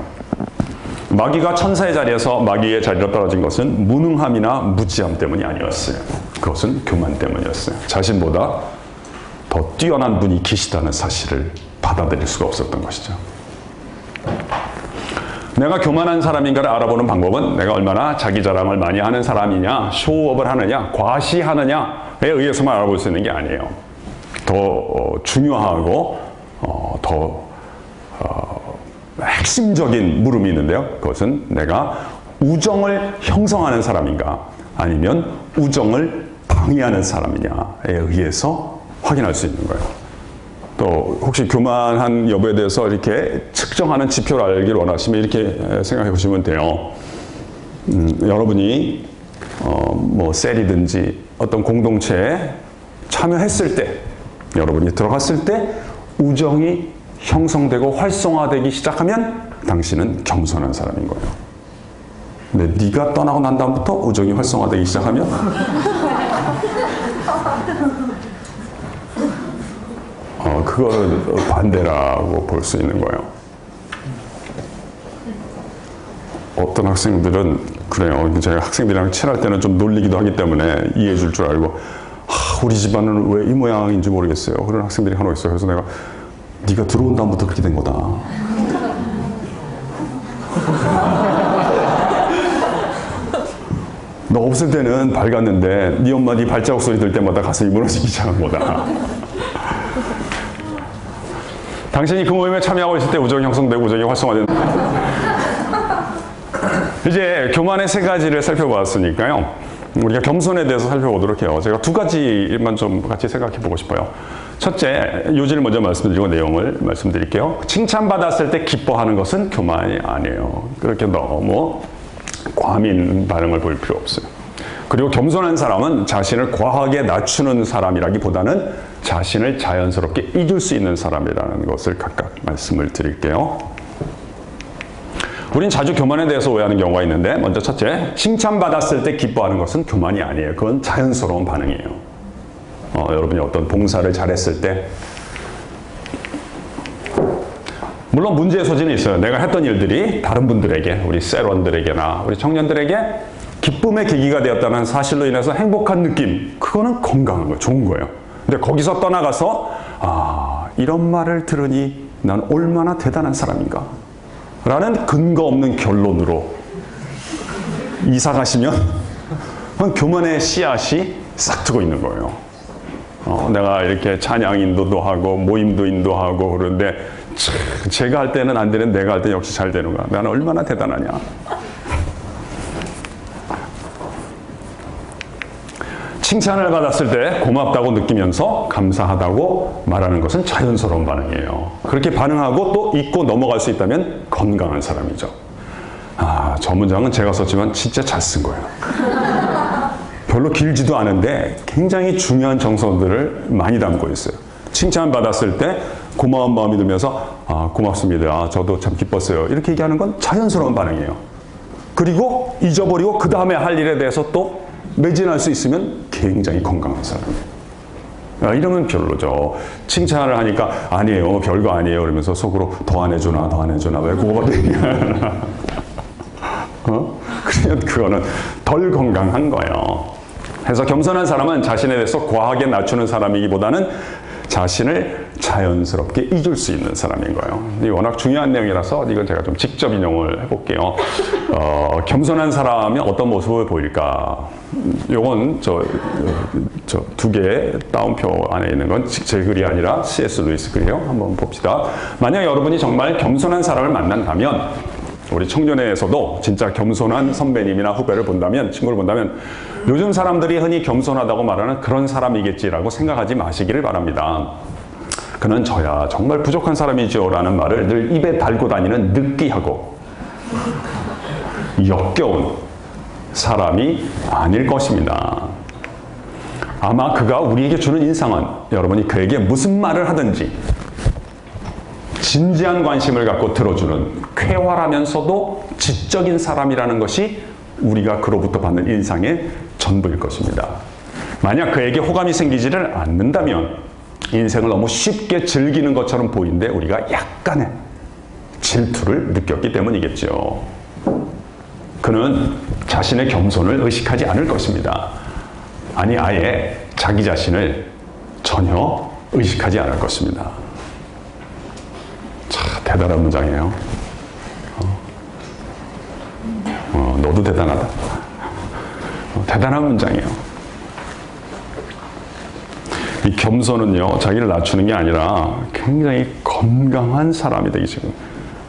마귀가 천사의 자리에서 마귀의 자리로 떨어진 것은 무능함이나 무지함 때문이 아니었어요. 그것은 교만 때문이었어요. 자신보다 더 뛰어난 분이 계시다는 사실을 받아들일 수가 없었던 것이죠. 내가 교만한 사람인가를 알아보는 방법은 내가 얼마나 자기 자랑을 많이 하는 사람이냐, 쇼업을 하느냐, 과시하느냐에 의해서만 알아볼 수 있는 게 아니에요. 더 중요하고 더 핵심적인 물음이 있는데요. 그것은 내가 우정을 형성하는 사람인가 아니면 우정을 방해하는 사람이냐에 의해서 확인할 수 있는 거예요. 또 혹시 교만한 여부에 대해서 이렇게 측정하는 지표를 알기를 원하시면 이렇게 생각해 보시면 돼요. 여러분이 뭐 셀이든지 어떤 공동체에 참여했을 때, 여러분이 들어갔을 때 우정이 형성되고 활성화되기 시작하면 당신은 겸손한 사람인 거예요. 근데 네가 떠나고 난 다음부터 우정이 활성화되기 시작하면 그거를 반대라고 볼 수 있는 거예요. 어떤 학생들은 그래요. 제가 학생들이랑 친할 때는 좀 놀리기도 하기 때문에 이해해 줄 줄 알고 우리 집안은 왜 이 모양인지 모르겠어요. 그런 학생들이 하나 있어요. 그래서 내가 네가 들어온 다음부터 그렇게 된 거다. 너 없을 때는 밝았는데 네 엄마 네 발자국 소리 들 때마다 가슴이 무너지기 시작한 거다. 당신이 그 모임에 참여하고 있을 때 우정이 형성되고 우정이 활성화되는. 이제 교만의 세 가지를 살펴보았으니까요. 우리가 겸손에 대해서 살펴보도록 해요. 제가 두 가지만 좀 같이 생각해 보고 싶어요. 첫째, 요지를 먼저 말씀드리고 내용을 말씀드릴게요. 칭찬받았을 때 기뻐하는 것은 교만이 아니에요. 그렇게 너무 과민 반응을 보일 필요 없어요. 그리고 겸손한 사람은 자신을 과하게 낮추는 사람이라기보다는 자신을 자연스럽게 잊을 수 있는 사람이라는 것을 각각 말씀을 드릴게요. 우린 자주 교만에 대해서 오해하는 경우가 있는데, 먼저 첫째, 칭찬받았을 때 기뻐하는 것은 교만이 아니에요. 그건 자연스러운 반응이에요. 여러분이 어떤 봉사를 잘했을 때, 물론 문제의 소지는 있어요. 내가 했던 일들이 다른 분들에게, 우리 셀원들에게나 우리 청년들에게 기쁨의 계기가 되었다는 사실로 인해서 행복한 느낌, 그거는 건강한 거예요. 좋은 거예요. 근데 거기서 떠나가서 이런 말을 들으니 난 얼마나 대단한 사람인가 라는 근거 없는 결론으로 이사 가시면 교만의 씨앗이 싹 트고 있는 거예요. 내가 이렇게 찬양 인도도 하고 모임도 인도하고 그런데 제가 할 때는 안 되는 내가 할 때 역시 잘 되는 거야. 나는 얼마나 대단하냐. 칭찬을 받았을 때 고맙다고 느끼면서 감사하다고 말하는 것은 자연스러운 반응이에요. 그렇게 반응하고 또 잊고 넘어갈 수 있다면 건강한 사람이죠. 저 문장은 제가 썼지만 진짜 잘 쓴 거예요. 별로 길지도 않은데 굉장히 중요한 정서들을 많이 담고 있어요. 칭찬받았을 때 고마운 마음이 들면서 고맙습니다. 저도 참 기뻤어요. 이렇게 얘기하는 건 자연스러운 반응이에요. 그리고 잊어버리고 그 다음에 할 일에 대해서 또 매진할 수 있으면 굉장히 건강한 사람이에요. 이러면 별로죠. 칭찬을 하니까 아니에요, 별거 아니에요 그러면서 속으로 더 안 해주나 왜 그거밖에 얘기하나. 그러면 그거는 덜 건강한 거예요. 그래서 겸손한 사람은 자신에 대해서 과하게 낮추는 사람이기보다는 자신을 자연스럽게 잊을 수 있는 사람인 거예요. 이 워낙 중요한 내용이라서 이건 제가 좀 직접 인용을 해볼게요. 겸손한 사람이 어떤 모습을 보일까? 요건 저 두 개의 따옴표 안에 있는 건 제 글이 아니라 C.S. 루이스 글이에요. 한번 봅시다. 만약 여러분이 정말 겸손한 사람을 만난다면, 우리 청년회에서도 진짜 겸손한 선배님이나 후배를 본다면, 친구를 본다면 요즘 사람들이 흔히 겸손하다고 말하는 그런 사람이겠지라고 생각하지 마시기를 바랍니다. 그는 저야 정말 부족한 사람이죠 라는 말을 늘 입에 달고 다니는 느끼하고 역겨운 사람이 아닐 것입니다. 아마 그가 우리에게 주는 인상은 여러분이 그에게 무슨 말을 하든지 진지한 관심을 갖고 들어주는 쾌활하면서도 지적인 사람이라는 것이 우리가 그로부터 받는 인상의 전부일 것입니다. 만약 그에게 호감이 생기지를 않는다면 인생을 너무 쉽게 즐기는 것처럼 보이는데 우리가 약간의 질투를 느꼈기 때문이겠죠. 그는 자신의 겸손을 의식하지 않을 것입니다. 아니, 아예 자기 자신을 전혀 의식하지 않을 것입니다. 대단한 문장이에요. 너도 대단하다. 대단한 문장이에요. 이 겸손은요, 자기를 낮추는 게 아니라 굉장히 건강한 사람이 되기 시작해요.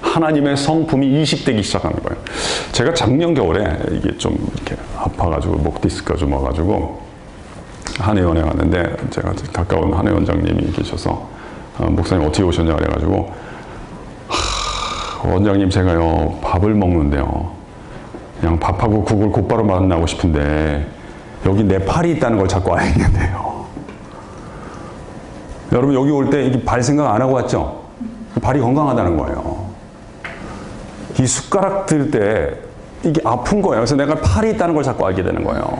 하나님의 성품이 이식되기 시작하는 거예요. 제가 작년 겨울에 이게 좀 이렇게 아파가지고 목 디스크가 좀 와가지고 한의원에 갔는데, 제가 가까운 한의 원장님이 계셔서 목사님 어떻게 오셨냐 그래가지고, 원장님 제가요 밥을 먹는데요 그냥 밥하고 국을 곧바로 만나고 싶은데 여기 내 팔이 있다는 걸 자꾸 알겠네요. 여러분 여기 올 때 발 생각 안 하고 왔죠? 발이 건강하다는 거예요. 이 숟가락 들 때 이게 아픈 거예요. 그래서 내가 팔이 있다는 걸 자꾸 알게 되는 거예요.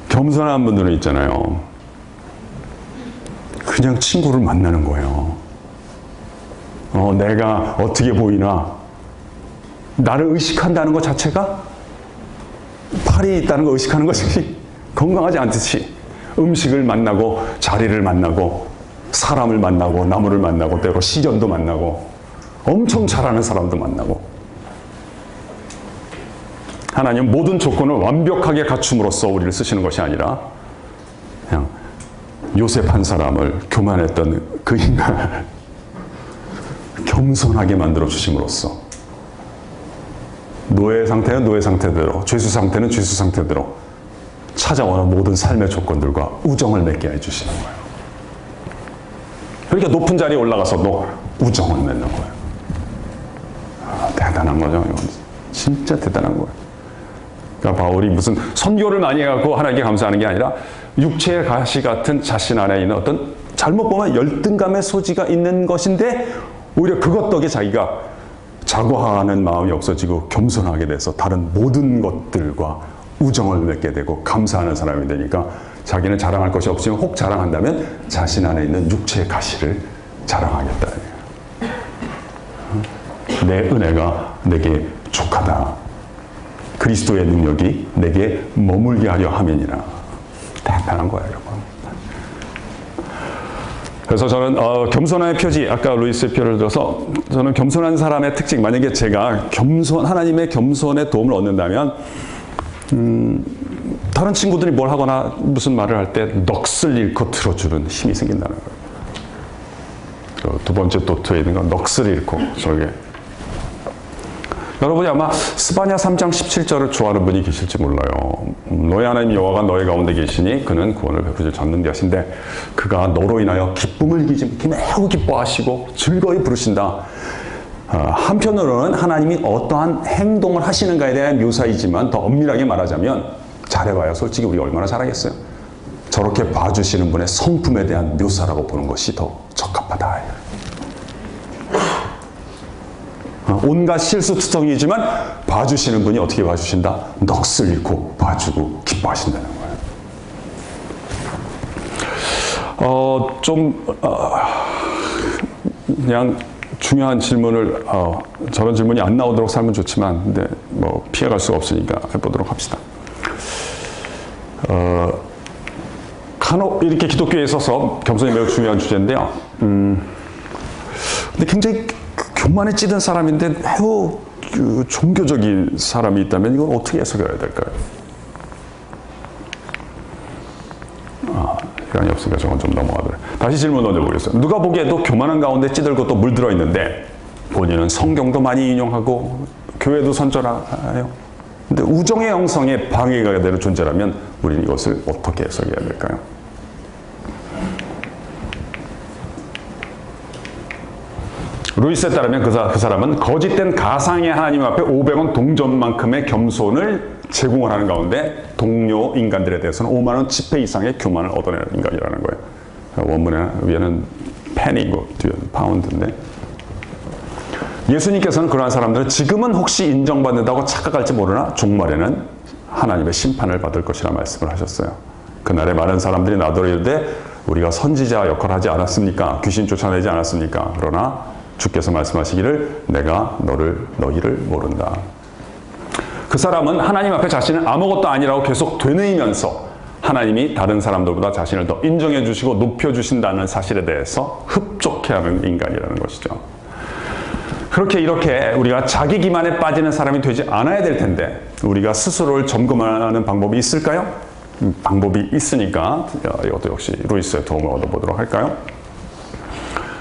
겸손한 분들은 있잖아요. 그냥 친구를 만나는 거예요. 내가 어떻게 보이나 나를 의식한다는 것 자체가 팔이 있다는 걸 의식하는 것이 건강하지 않듯이 음식을 만나고 자리를 만나고 사람을 만나고 나무를 만나고 때로 시련도 만나고 엄청 잘하는 사람도 만나고 하나님 모든 조건을 완벽하게 갖춤으로써 우리를 쓰시는 것이 아니라 그냥 요셉 한 사람을 교만했던 그 인간을 겸손하게 만들어 주심으로써 노예 상태는 노예 상태대로, 죄수 상태는 죄수 상태대로 찾아오는 모든 삶의 조건들과 우정을 맺게 해주시는 거예요. 그러니까 높은 자리에 올라가서도 우정을 맺는 거예요. 대단한 거죠. 이건 진짜 대단한 거예요. 그러니까 바울이 무슨 선교를 많이 해갖고 하나님께 감사하는 게 아니라 육체의 가시 같은 자신 안에 있는 어떤 잘못 보면 열등감의 소지가 있는 것인데 오히려 그것 덕에 자기가 자고하는 마음이 없어지고 겸손하게 돼서 다른 모든 것들과 우정을 맺게 되고 감사하는 사람이 되니까 자기는 자랑할 것이 없지만 혹 자랑한다면 자신 안에 있는 육체의 가시를 자랑하겠다. 내 은혜가 내게 족하다. 그리스도의 능력이 내게 머물게 하려 함이니라. 대단한 거예요, 여러분. 그래서 저는 겸손함의 표지, 아까 루이스의 표를 들어서 저는 겸손한 사람의 특징, 만약에 제가 하나님의 겸손의 도움을 얻는다면 다른 친구들이 뭘 하거나 무슨 말을 할 때 넋을 잃고 들어주는 힘이 생긴다는 거예요. 두 번째 도트에 있는 건 넋을 잃고 저게. 여러분이 아마 스바냐 3장 17절을 좋아하는 분이 계실지 몰라요. 너의 하나님 여호와가 너희 가운데 계시니 그는 구원을 베푸실 전능자신데 그가 너로 인하여 기쁨을 매우 기뻐하시고 즐거이 부르신다. 한편으로는 하나님이 어떠한 행동을 하시는가에 대한 묘사이지만 더 엄밀하게 말하자면 잘해봐야 솔직히 우리가 얼마나 잘하겠어요. 저렇게 봐주시는 분의 성품에 대한 묘사라고 보는 것이 더 적합하다. 온갖 실수투성이지만 봐주시는 분이 어떻게 봐주신다? 넋을 잃고 봐주고 기뻐하신다는 거예요. 그냥 중요한 질문을 저런 질문이 안 나오도록 살면 좋지만 근데 뭐 피해갈 수가 없으니까 해보도록 합시다. 간혹 이렇게 기독교에 있어서 겸손이 매우 중요한 주제인데요. 근데 굉장히 교만에 찌든 사람인데 매우 종교적인 사람이 있다면 이걸 어떻게 해석해야 될까요? 시간이 없으니까 저건 좀 넘어가더라고요. 다시 질문 던져보겠습니다. 누가 보기에도 교만한 가운데 찌들고 또 물들어 있는데 본인은 성경도 많이 인용하고 교회도 선전하요. 근데 우정의 형성에 방해가 되는 존재라면 우리는 이것을 어떻게 해석해야 될까요? 루이스에 따르면 그 사람은 거짓된 가상의 하나님 앞에 500원 동전만큼의 겸손을 제공을 하는 가운데 동료 인간들에 대해서는 5만 원 지폐 이상의 교만을 얻어내는 인간이라는 거예요. 원문에 위에는 펜이고 뒤에는 파운드인데 예수님께서는 그러한 사람들은 지금은 혹시 인정받는다고 착각할지 모르나 종말에는 하나님의 심판을 받을 것이라 말씀을 하셨어요. 그날에 많은 사람들이 나더러 이르되 우리가 선지자 역할을 하지 않았습니까? 귀신 쫓아내지 않았습니까? 그러나 주께서 말씀하시기를 내가 너희를 모른다. 그 사람은 하나님 앞에 자신은 아무것도 아니라고 계속 되뇌이면서 하나님이 다른 사람들보다 자신을 더 인정해 주시고 높여 주신다는 사실에 대해서 흡족해하는 인간이라는 것이죠. 이렇게 우리가 자기 기만에 빠지는 사람이 되지 않아야 될 텐데 우리가 스스로를 점검하는 방법이 있을까요? 방법이 있으니까 이것도 역시 루이스의 도움을 얻어보도록 할까요?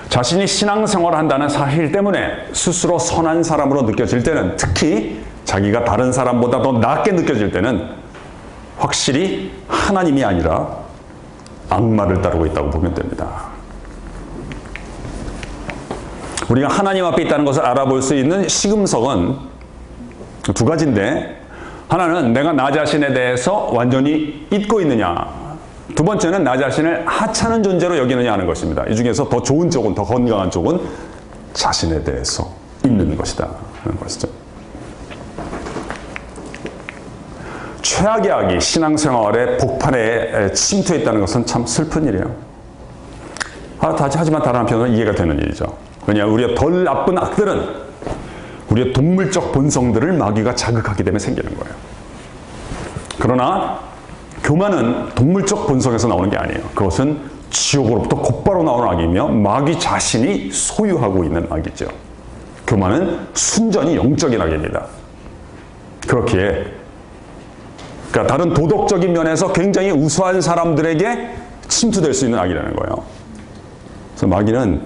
자신이 신앙생활을 한다는 사실 때문에 스스로 선한 사람으로 느껴질 때는 특히 자기가 다른 사람보다 더 낫게 느껴질 때는 확실히 하나님이 아니라 악마를 따르고 있다고 보면 됩니다. 우리가 하나님 앞에 있다는 것을 알아볼 수 있는 시금석은 두 가지인데 하나는 내가 나 자신에 대해서 완전히 잊고 있느냐, 두 번째는 나 자신을 하찮은 존재로 여기느냐 하는 것입니다. 이 중에서 더 좋은 쪽은, 더 건강한 쪽은 자신에 대해서 잊는 것이다 하는 것이죠. 최악의 악이 신앙생활의 복판에 침투했다는 것은 참 슬픈 일이에요. 하지만 다른 한편으로는 이해가 되는 일이죠. 왜냐하면 우리가 덜 나쁜 악들은 우리의 동물적 본성들을 마귀가 자극하기 때문에 생기는 거예요. 그러나 교만은 동물적 본성에서 나오는 게 아니에요. 그것은 지옥으로부터 곧바로 나오는 악이며 마귀 자신이 소유하고 있는 악이죠. 교만은 순전히 영적인 악입니다. 그렇기에 그러니까 다른 도덕적인 면에서 굉장히 우수한 사람들에게 침투될 수 있는 악이라는 거예요. 그래서 마귀는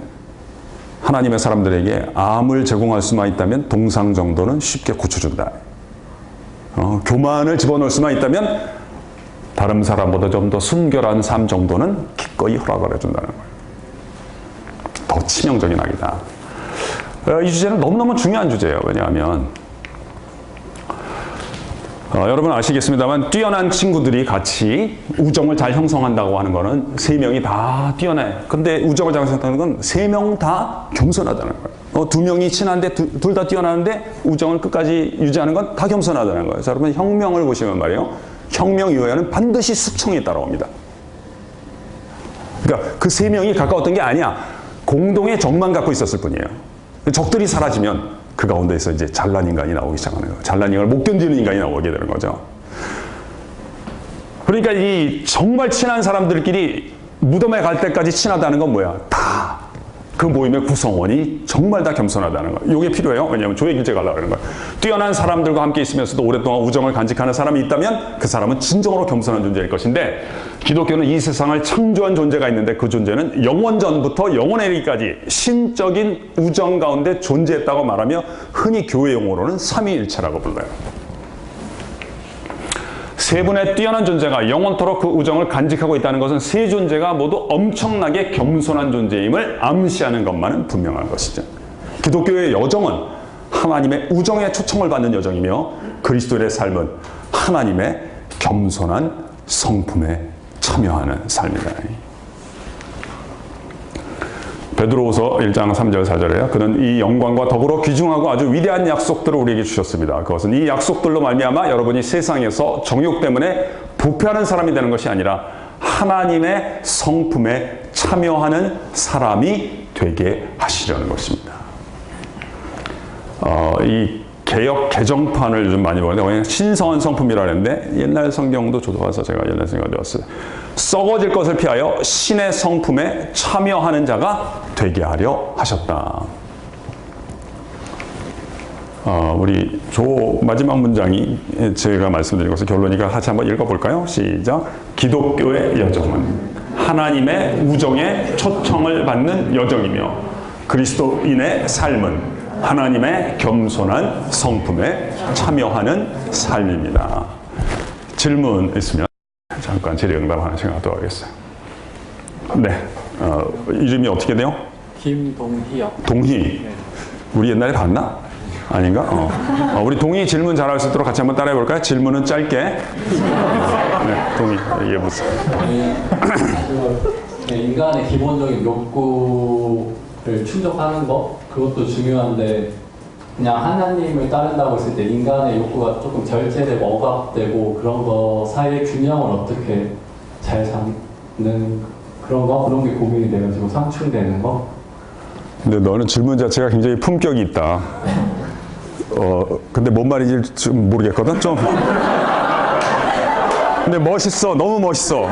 하나님의 사람들에게 암을 제공할 수만 있다면 동상 정도는 쉽게 고쳐준다. 교만을 집어넣을 수만 있다면 다른 사람보다 좀 더 순결한 삶 정도는 기꺼이 허락을 해준다는 거예요. 더 치명적인 악이다. 이 주제는 너무너무 중요한 주제예요. 왜냐하면 여러분 아시겠습니다만 뛰어난 친구들이 같이 우정을 잘 형성한다고 하는 거는 세 명이 다 뛰어나요. 근데 우정을 잘 형성한다는 건 세 명 다 겸손하다는 거예요. 두 명이 친한데 둘 다 뛰어나는데 우정을 끝까지 유지하는 건 다 겸손하다는 거예요. 자, 여러분 혁명을 보시면 말이에요. 혁명 이후에는 반드시 숙청이 따라옵니다. 그러니까 그 세 명이 가까웠던 게 아니야. 공동의 적만 갖고 있었을 뿐이에요. 적들이 사라지면 그 가운데에서 이제 잘난 인간이 나오기 시작하는 거예요. 잘난 인간을 못 견디는 인간이 나오게 되는 거죠. 그러니까 이 정말 친한 사람들끼리 무덤에 갈 때까지 친하다는 건 뭐야? 다 그 모임의 구성원이 정말 다 겸손하다는 거예요. 이게 필요해요. 왜냐하면 조의 길제가 하려고 하는 거예요. 뛰어난 사람들과 함께 있으면서도 오랫동안 우정을 간직하는 사람이 있다면 그 사람은 진정으로 겸손한 존재일 것인데 기독교는 이 세상을 창조한 존재가 있는데 그 존재는 영원 전부터 영원에 이르기까지 신적인 우정 가운데 존재했다고 말하며 흔히 교회 용어로는 삼위일체라고 불러요. 세 분의 뛰어난 존재가 영원토록 그 우정을 간직하고 있다는 것은 세 존재가 모두 엄청나게 겸손한 존재임을 암시하는 것만은 분명한 것이죠. 기독교의 여정은 하나님의 우정에 초청을 받는 여정이며 그리스도의 삶은 하나님의 겸손한 성품에 참여하는 삶이다. 베드로후서 1장 3절 4절에요. 그는 이 영광과 더불어 귀중하고 아주 위대한 약속들을 우리에게 주셨습니다. 그것은 이 약속들로 말미암아 여러분이 세상에서 정욕 때문에 부패하는 사람이 되는 것이 아니라 하나님의 성품에 참여하는 사람이 되게 하시려는 것입니다. 이 개역 개정판을 요즘 많이 보는데 신성한 성품이라 했는데 옛날 성경도 좋아서 제가 옛날 성경 가져왔어요. 썩어질 것을 피하여 신의 성품에 참여하는 자가 되게 하려 하셨다. 우리 마지막 문장이 제가 말씀드린 것을 결론이니까 같이 한번 읽어볼까요? 시작. 기독교의 여정은 하나님의 우정에 초청을 받는 여정이며 그리스도인의 삶은 하나님의 겸손한 성품에 참여하는 삶입니다. 질문 있으면 잠깐 질의응답 생각하도록 하겠어요. 네, 이름이 어떻게 돼요? 김동희요. 동희. 네. 우리 옛날에 봤나? 아닌가? 우리 동희 질문 잘할 수 있도록 같이 한번 따라해 볼까요? 질문은 짧게. 네, 동희 이게 무슨? 인간의 기본적인 욕구를 충족하는 거 그것도 중요한데 그냥 하나님을 따른다고 했을 때 인간의 욕구가 조금 절제되고 억압되고 그런 거 사이의 균형을 어떻게 잘 잡는 그런 게 고민이 돼가지고 상충되는 거. 근데 너는 질문 자체가 굉장히 품격이 있다. 근데 뭔 말인지 좀 모르겠거든 좀. 근데 멋있어, 너무 멋있어.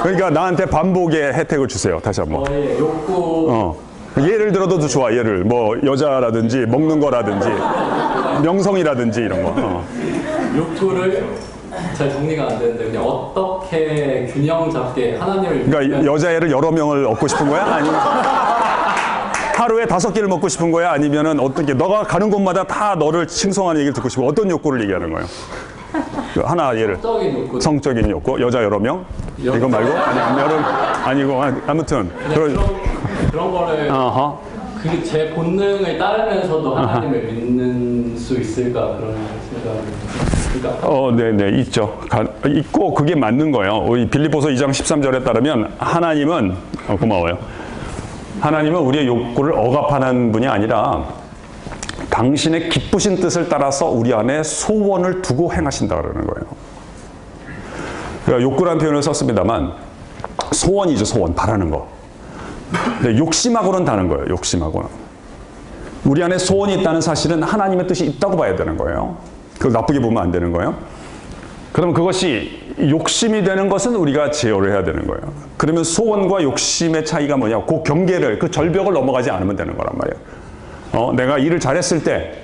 그러니까 나한테 반복의 혜택을 주세요. 다시 한번. 욕구. 예를 들어도 좋아. 예를 뭐 여자라든지 먹는 거라든지 명성이라든지 이런 거. 욕구를 잘 정리가 안 되는데 그냥 어떻게 균형 잡게 하나님을. 그러니까 여자애를 여러 명을 얻고 싶은 거야? 아니면 하루에 5끼를 먹고 싶은 거야? 아니면은 어떻게 너가 가는 곳마다 다 너를 칭송하는 얘기를 듣고 싶고 어떤 욕구를 얘기하는 거예요? 하나 예를. 성적인 욕구. 성적인 욕구. 여자 여러 명? 이거 말고? 아니고 아무튼. 그런 거를 그 제 본능을 따르면서도 하나님을 믿는 수 있을까 그런 생각을. 그러니까 네네 있죠. 있고 그게 맞는 거예요. 우리 빌립보서 2장 13절에 따르면 하나님은 고마워요. 하나님은 우리의 욕구를 억압하는 분이 아니라 당신의 기쁘신 뜻을 따라서 우리 안에 소원을 두고 행하신다 그러는 거예요. 그러니까 욕구라는 표현을 썼습니다만 소원이죠. 소원 바라는 거. 근데 욕심하고는 다른 거예요. 욕심하고는. 우리 안에 소원이 있다는 사실은 하나님의 뜻이 있다고 봐야 되는 거예요. 그걸 나쁘게 보면 안 되는 거예요. 그럼 그것이 욕심이 되는 것은 우리가 제어를 해야 되는 거예요. 그러면 소원과 욕심의 차이가 뭐냐? 그 경계를, 그 절벽을 넘어가지 않으면 되는 거란 말이에요. 내가 일을 잘했을 때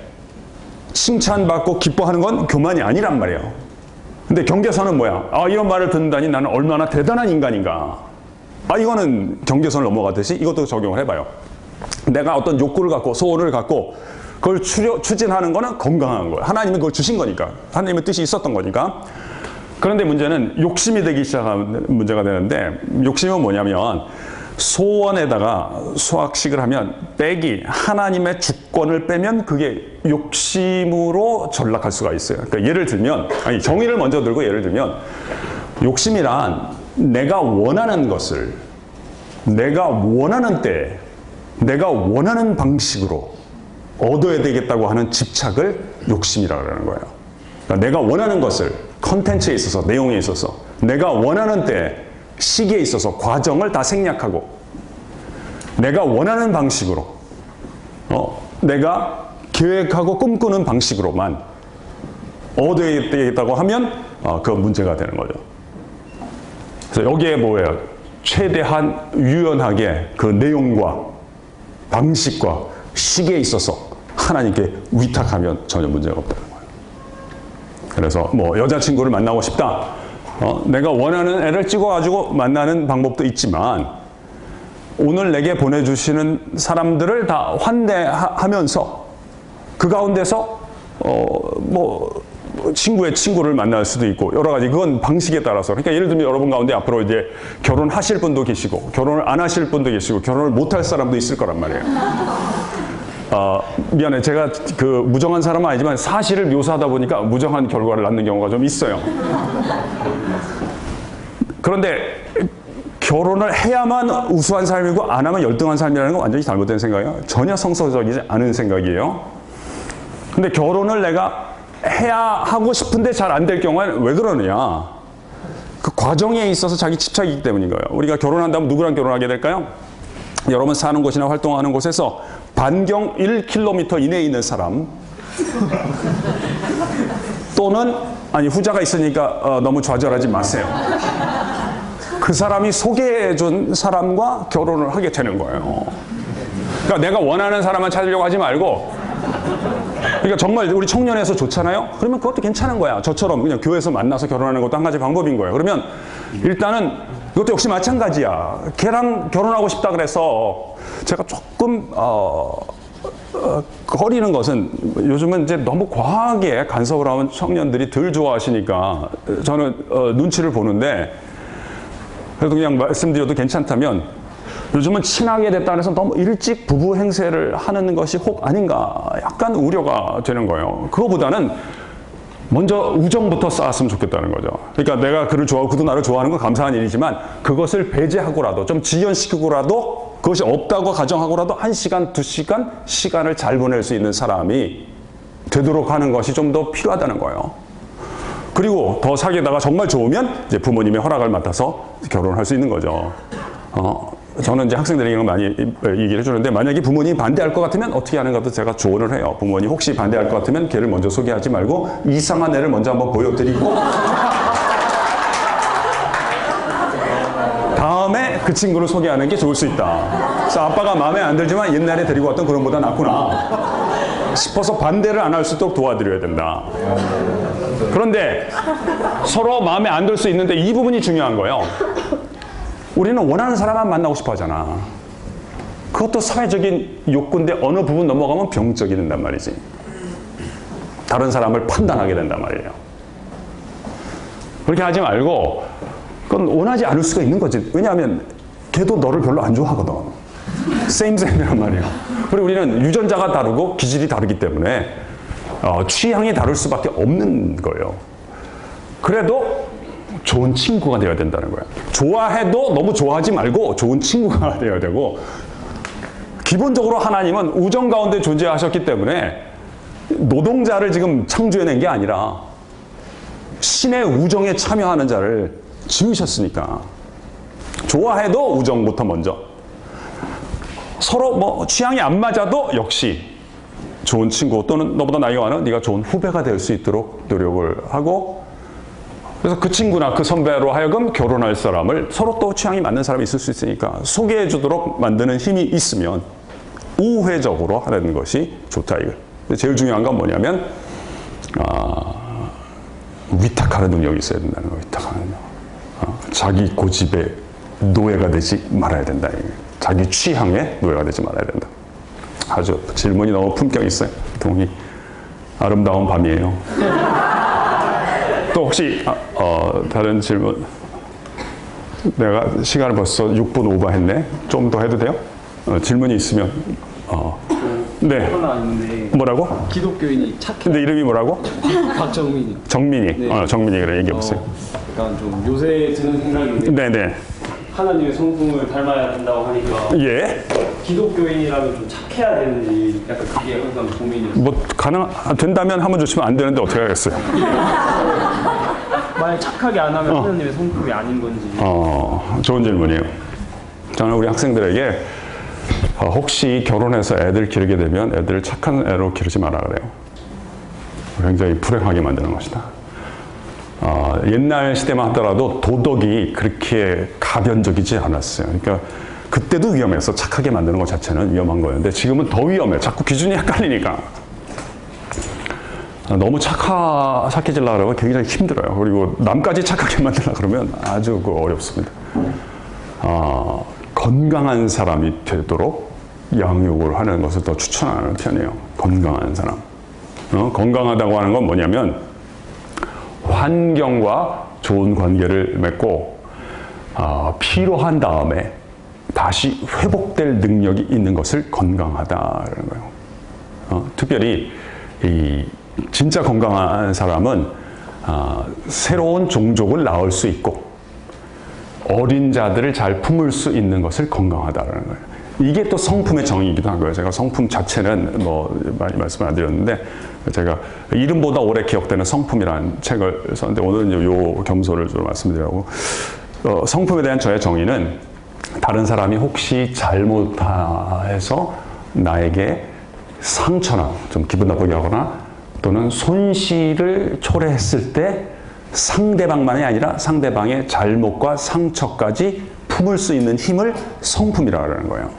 칭찬받고 기뻐하는 건 교만이 아니란 말이에요. 근데 경계선은 뭐야? 이런 말을 듣는다니 나는 얼마나 대단한 인간인가. 이거는 경계선을 넘어가듯이 이것도 적용을 해봐요. 내가 어떤 욕구를 갖고 소원을 갖고 그걸 추진하는 거는 건강한 거예요. 하나님이 그걸 주신 거니까. 하나님의 뜻이 있었던 거니까. 그런데 문제는 욕심이 되기 시작하면 문제가 되는데, 욕심은 뭐냐면 소원에다가 수학식을 하면 빼기, 하나님의 주권을 빼면 그게 욕심으로 전락할 수가 있어요. 그러니까 예를 들면, 정의를 먼저 들고 예를 들면, 욕심이란 내가 원하는 것을 내가 원하는 때 내가 원하는 방식으로 얻어야 되겠다고 하는 집착을 욕심이라고 하는 거예요. 그러니까 내가 원하는 것을 컨텐츠에 있어서, 내용에 있어서 내가 원하는 때, 시기에 있어서 과정을 다 생략하고 내가 원하는 방식으로 내가 계획하고 꿈꾸는 방식으로만 얻어야 되겠다고 하면 그건 문제가 되는 거죠. 그래서 여기에 뭐예요? 최대한 유연하게 그 내용과 방식과 시기에 있어서 하나님께 위탁하면 전혀 문제가 없다는 거예요. 그래서 뭐 여자친구를 만나고 싶다. 내가 원하는 애를 찍어가지고 만나는 방법도 있지만 오늘 내게 보내주시는 사람들을 다 환대하면서 그 가운데서 뭐 친구의 친구를 만날 수도 있고 여러 가지, 그건 방식에 따라서. 그러니까 예를 들면 여러분 가운데 앞으로 이제 결혼하실 분도 계시고 결혼을 안 하실 분도 계시고 결혼을 못 할 사람도 있을 거란 말이에요. 미안해, 제가 그 무정한 사람은 아니지만 사실을 묘사하다 보니까 무정한 결과를 낳는 경우가 좀 있어요. 그런데 결혼을 해야만 우수한 삶이고 안 하면 열등한 삶이라는 건 완전히 잘못된 생각이에요. 전혀 성서적이지 않은 생각이에요. 근데 결혼을 내가 해야 하고 싶은데 잘 안 될 경우에는 왜 그러느냐? 그 과정에 있어서 자기 집착이기 때문인 거예요. 우리가 결혼한다면 누구랑 결혼하게 될까요? 여러분 사는 곳이나 활동하는 곳에서 반경 1km 이내에 있는 사람 또는 후자가 있으니까 너무 좌절하지 마세요. 그 사람이 소개해준 사람과 결혼을 하게 되는 거예요. 그러니까 내가 원하는 사람만 찾으려고 하지 말고, 그러니까 정말 우리 청년에서 좋잖아요? 그러면 그것도 괜찮은 거야. 저처럼 그냥 교회에서 만나서 결혼하는 것도 한 가지 방법인 거예요. 그러면 일단은 이것도 역시 마찬가지야. 걔랑 결혼하고 싶다 그래서 제가 조금 거리는 것은, 요즘은 이제 너무 과하게 간섭을 하면 청년들이 덜 좋아하시니까 저는 눈치를 보는데, 그래도 그냥 말씀드려도 괜찮다면, 요즘은 친하게 됐다 해서 너무 일찍 부부 행세를 하는 것이 혹 아닌가 약간 우려가 되는 거예요. 그거보다는 먼저 우정부터 쌓았으면 좋겠다는 거죠. 그러니까 내가 그를 좋아하고 그도 나를 좋아하는 건 감사한 일이지만 그것을 배제하고라도 좀 지연시키고라도 그것이 없다고 가정하고라도 1시간, 2시간 시간을 잘 보낼 수 있는 사람이 되도록 하는 것이 좀 더 필요하다는 거예요. 그리고 더 사귀다가 정말 좋으면 이제 부모님의 허락을 맡아서 결혼할 수 있는 거죠. 저는 이제 학생들에게 많이 얘기를 해주는데, 만약에 부모님이 반대할 것 같으면 어떻게 하는 것도 제가 조언을 해요. 부모님 혹시 반대할 것 같으면 걔를 먼저 소개하지 말고 이상한 애를 먼저 한번 보여드리고 다음에 그 친구를 소개하는 게 좋을 수 있다. 그래서 아빠가 마음에 안 들지만 옛날에 데리고 왔던 그런 보다 낫구나 싶어서 반대를 안 할 수 있도록 도와드려야 된다. 그런데 서로 마음에 안 들 수 있는데 이 부분이 중요한 거예요. 우리는 원하는 사람만 만나고 싶어 하잖아. 그것도 사회적인 욕구인데 어느 부분 넘어가면 병적이 된단 말이지. 다른 사람을 판단하게 된단 말이에요. 그렇게 하지 말고 그건 원하지 않을 수가 있는 거지. 왜냐하면 걔도 너를 별로 안 좋아하거든. 세임이란 말이에요. 그리고 우리는 유전자가 다르고 기질이 다르기 때문에 취향이 다를 수밖에 없는 거예요. 그래도 좋은 친구가 되어야 된다는 거야. 좋아해도 너무 좋아하지 말고 좋은 친구가 되어야 되고, 기본적으로 하나님은 우정 가운데 존재하셨기 때문에 노동자를 지금 창조해낸 게 아니라 신의 우정에 참여하는 자를 지으셨으니까 좋아해도 우정부터 먼저, 서로 뭐 취향이 안 맞아도 역시 좋은 친구 또는 너보다 나이가 많은 네가 좋은 후배가 될 수 있도록 노력을 하고, 그래서 그 친구나 그 선배로 하여금 결혼할 사람을, 서로 또 취향이 맞는 사람이 있을 수 있으니까 소개해 주도록 만드는 힘이 있으면 우회적으로 하는 것이 좋다 이거. 제일 중요한 건 뭐냐면 위탁하는 능력이 있어야 된다는 거. 위탁하는 능력. 자기 고집에 노예가 되지 말아야 된다. 자기 취향에 노예가 되지 말아야 된다. 아주 질문이 너무 품격 있어요. 동의. 아름다운 밤이에요. 또 혹시 다른 질문? 내가 시간을 벌써 6분 오버했네. 좀 더 해도 돼요? 질문이 있으면. 네. 하나 있는데 뭐라고? 기독교인이 착해. 근데 이름이 뭐라고? 박정민이. 정민이. 네. 정민이 그래 얘기해 보세요. 약간 좀 요새 드는 생각인데 네네. 하나님의 성품을 닮아야 된다고 하니까 예. 기독교인이라면 좀 착해야 되는지 약간 그게 항상 고민이에요. 뭐 된다면 한번 주시면 안 되는데 어떻게 하겠어요? 만약 착하게 안 하면 하나님의 성품이 아닌 건지. 좋은 질문이에요. 저는 우리 학생들에게 혹시 결혼해서 애들 기르게 되면 애들을 착한 애로 기르지 마라 그래요. 굉장히 불행하게 만드는 것이다. 옛날 시대만 하더라도 도덕이 그렇게 가변적이지 않았어요. 그러니까 그때도 위험해서 착하게 만드는 것 자체는 위험한 거였는데 지금은 더 위험해요. 자꾸 기준이 헷갈리니까. 너무 착해지려고 그러면 굉장히 힘들어요. 그리고 남까지 착하게 만들려고 그러면 아주 어렵습니다. 건강한 사람이 되도록 양육을 하는 것을 더 추천하는 편이에요. 건강한 사람. 건강하다고 하는 건 뭐냐면 환경과 좋은 관계를 맺고 필요한 다음에 다시 회복될 능력이 있는 것을 건강하다라는 거예요. 특별히 이 진짜 건강한 사람은 새로운 종족을 낳을 수 있고 어린 자들을 잘 품을 수 있는 것을 건강하다라는 거예요. 이게 또 성품의 정의이기도 한 거예요. 제가 성품 자체는 많이 말씀을 안 드렸는데 제가 이름보다 오래 기억되는 성품이라는 책을 썼는데 오늘은 요 겸소를 좀 말씀드리려고 성품에 대한 저의 정의는 다른 사람이 혹시 잘못해서 나에게 상처나 좀 기분 나쁘게 하거나 또는 손실을 초래했을 때 상대방만이 아니라 상대방의 잘못과 상처까지 품을 수 있는 힘을 성품이라고 하는 거예요.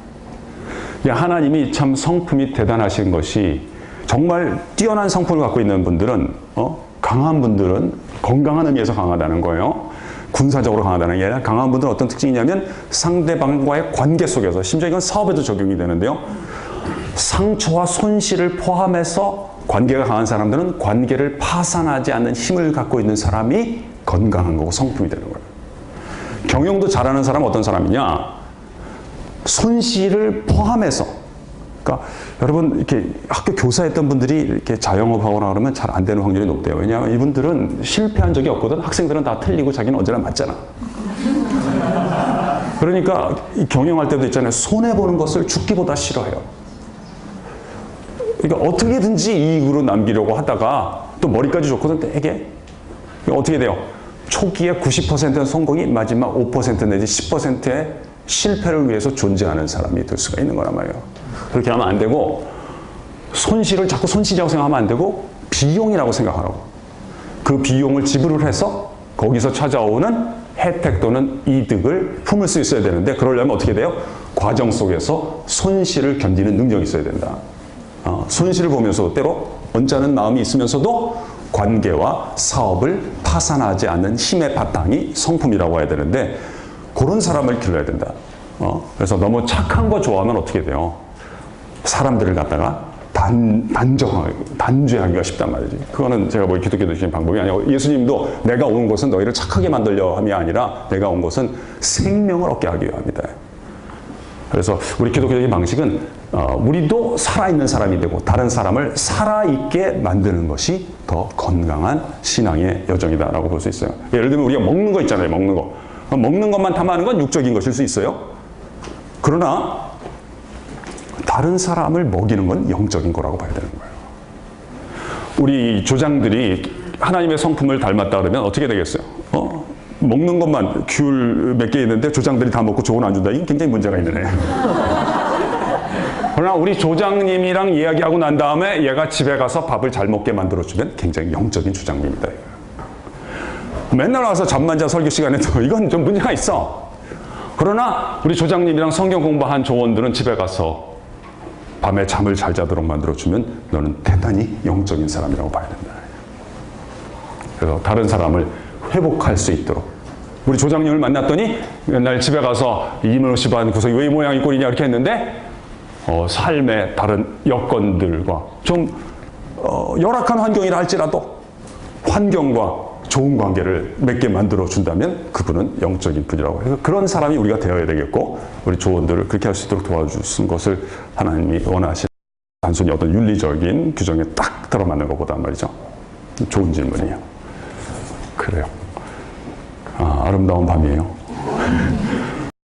하나님이 참 성품이 대단하신 것이 정말 뛰어난 성품을 갖고 있는 분들은 강한 분들은 건강한 의미에서 강하다는 거예요. 군사적으로 강하다는 게 아니라 강한 분들은 어떤 특징이냐면 상대방과의 관계 속에서 심지어 이건 사업에도 적용이 되는데요. 상처와 손실을 포함해서 관계가 강한 사람들은 관계를 파산하지 않는 힘을 갖고 있는 사람이 건강한 거고 성품이 되는 거예요. 경영도 잘하는 사람은 어떤 사람이냐? 손실을 포함해서. 그러니까 여러분 이렇게 학교 교사했던 분들이 이렇게 자영업하거나 그러면 잘 안 되는 확률이 높대요. 왜냐하면 이분들은 실패한 적이 없거든. 학생들은 다 틀리고 자기는 언제나 맞잖아. 그러니까 경영할 때도 있잖아요. 손해보는 것을 죽기보다 싫어해요. 그러니까 어떻게든지 이익으로 남기려고 하다가 또 머리까지 좋거든. 되게 어떻게 돼요? 초기에 90%는 성공이 마지막 5% 내지 10%의 실패를 위해서 존재하는 사람이 될 수가 있는 거란 말이에요. 그렇게 하면 안 되고 손실을 자꾸 손실이라고 생각하면 안 되고 비용이라고 생각하라고. 그 비용을 지불을 해서 거기서 찾아오는 혜택 또는 이득을 품을 수 있어야 되는데 그러려면 어떻게 돼요? 과정 속에서 손실을 견디는 능력이 있어야 된다. 손실을 보면서 때로 언짢은 마음이 있으면서도 관계와 사업을 파산하지 않는 힘의 바탕이 성품이라고 해야 되는데 그런 사람을 길러야 된다. 그래서 너무 착한 거 좋아하면 어떻게 돼요? 사람들을 갖다가 단죄하기가 쉽단 말이지. 그거는 제가 뭐 기독교 드시는 방법이 아니고 예수님도 내가 온 것은 너희를 착하게 만들려 함이 아니라 내가 온 것은 생명을 얻게 하기 위함이다. 그래서 우리 기독교적인 방식은 우리도 살아있는 사람이 되고 다른 사람을 살아있게 만드는 것이 더 건강한 신앙의 여정이다라고 볼 수 있어요. 예를 들면 우리가 먹는 거 있잖아요. 먹는 거. 먹는 것만 탐하는 건 육적인 것일 수 있어요. 그러나 다른 사람을 먹이는 건 영적인 거라고 봐야 되는 거예요. 우리 조장들이 하나님의 성품을 닮았다 그러면 어떻게 되겠어요? 먹는 것만 귤 몇 개 있는데 조장들이 다 먹고 조언 안 준다. 이건 굉장히 문제가 있는 애예요. 그러나 우리 조장님이랑 이야기하고 난 다음에 얘가 집에 가서 밥을 잘 먹게 만들어주면 굉장히 영적인 조장님이다. 맨날 와서 잠만 자 설교 시간에도 이건 좀 문제가 있어. 그러나 우리 조장님이랑 성경 공부한 조원들은 집에 가서 밤에 잠을 잘 자도록 만들어주면 너는 대단히 영적인 사람이라고 봐야 된다. 그래서 다른 사람을 회복할 수 있도록 우리 조장님을 만났더니 맨날 집에 가서 이민호 집안 구석이 왜 이 모양이 꼴이냐 이렇게 했는데 삶의 다른 여건들과 좀 열악한 환경이라 할지라도 환경과 좋은 관계를 맺게 만들어 준다면 그분은 영적인 분이라고 해서 그런 사람이 우리가 되어야 되겠고 우리 조원들을 그렇게 할 수 있도록 도와주신 것을 하나님이 원하시는 단순히 어떤 윤리적인 규정에 딱 들어맞는 것보단 말이죠. 좋은 질문이에요. 그래요. 아름다운 밤이에요.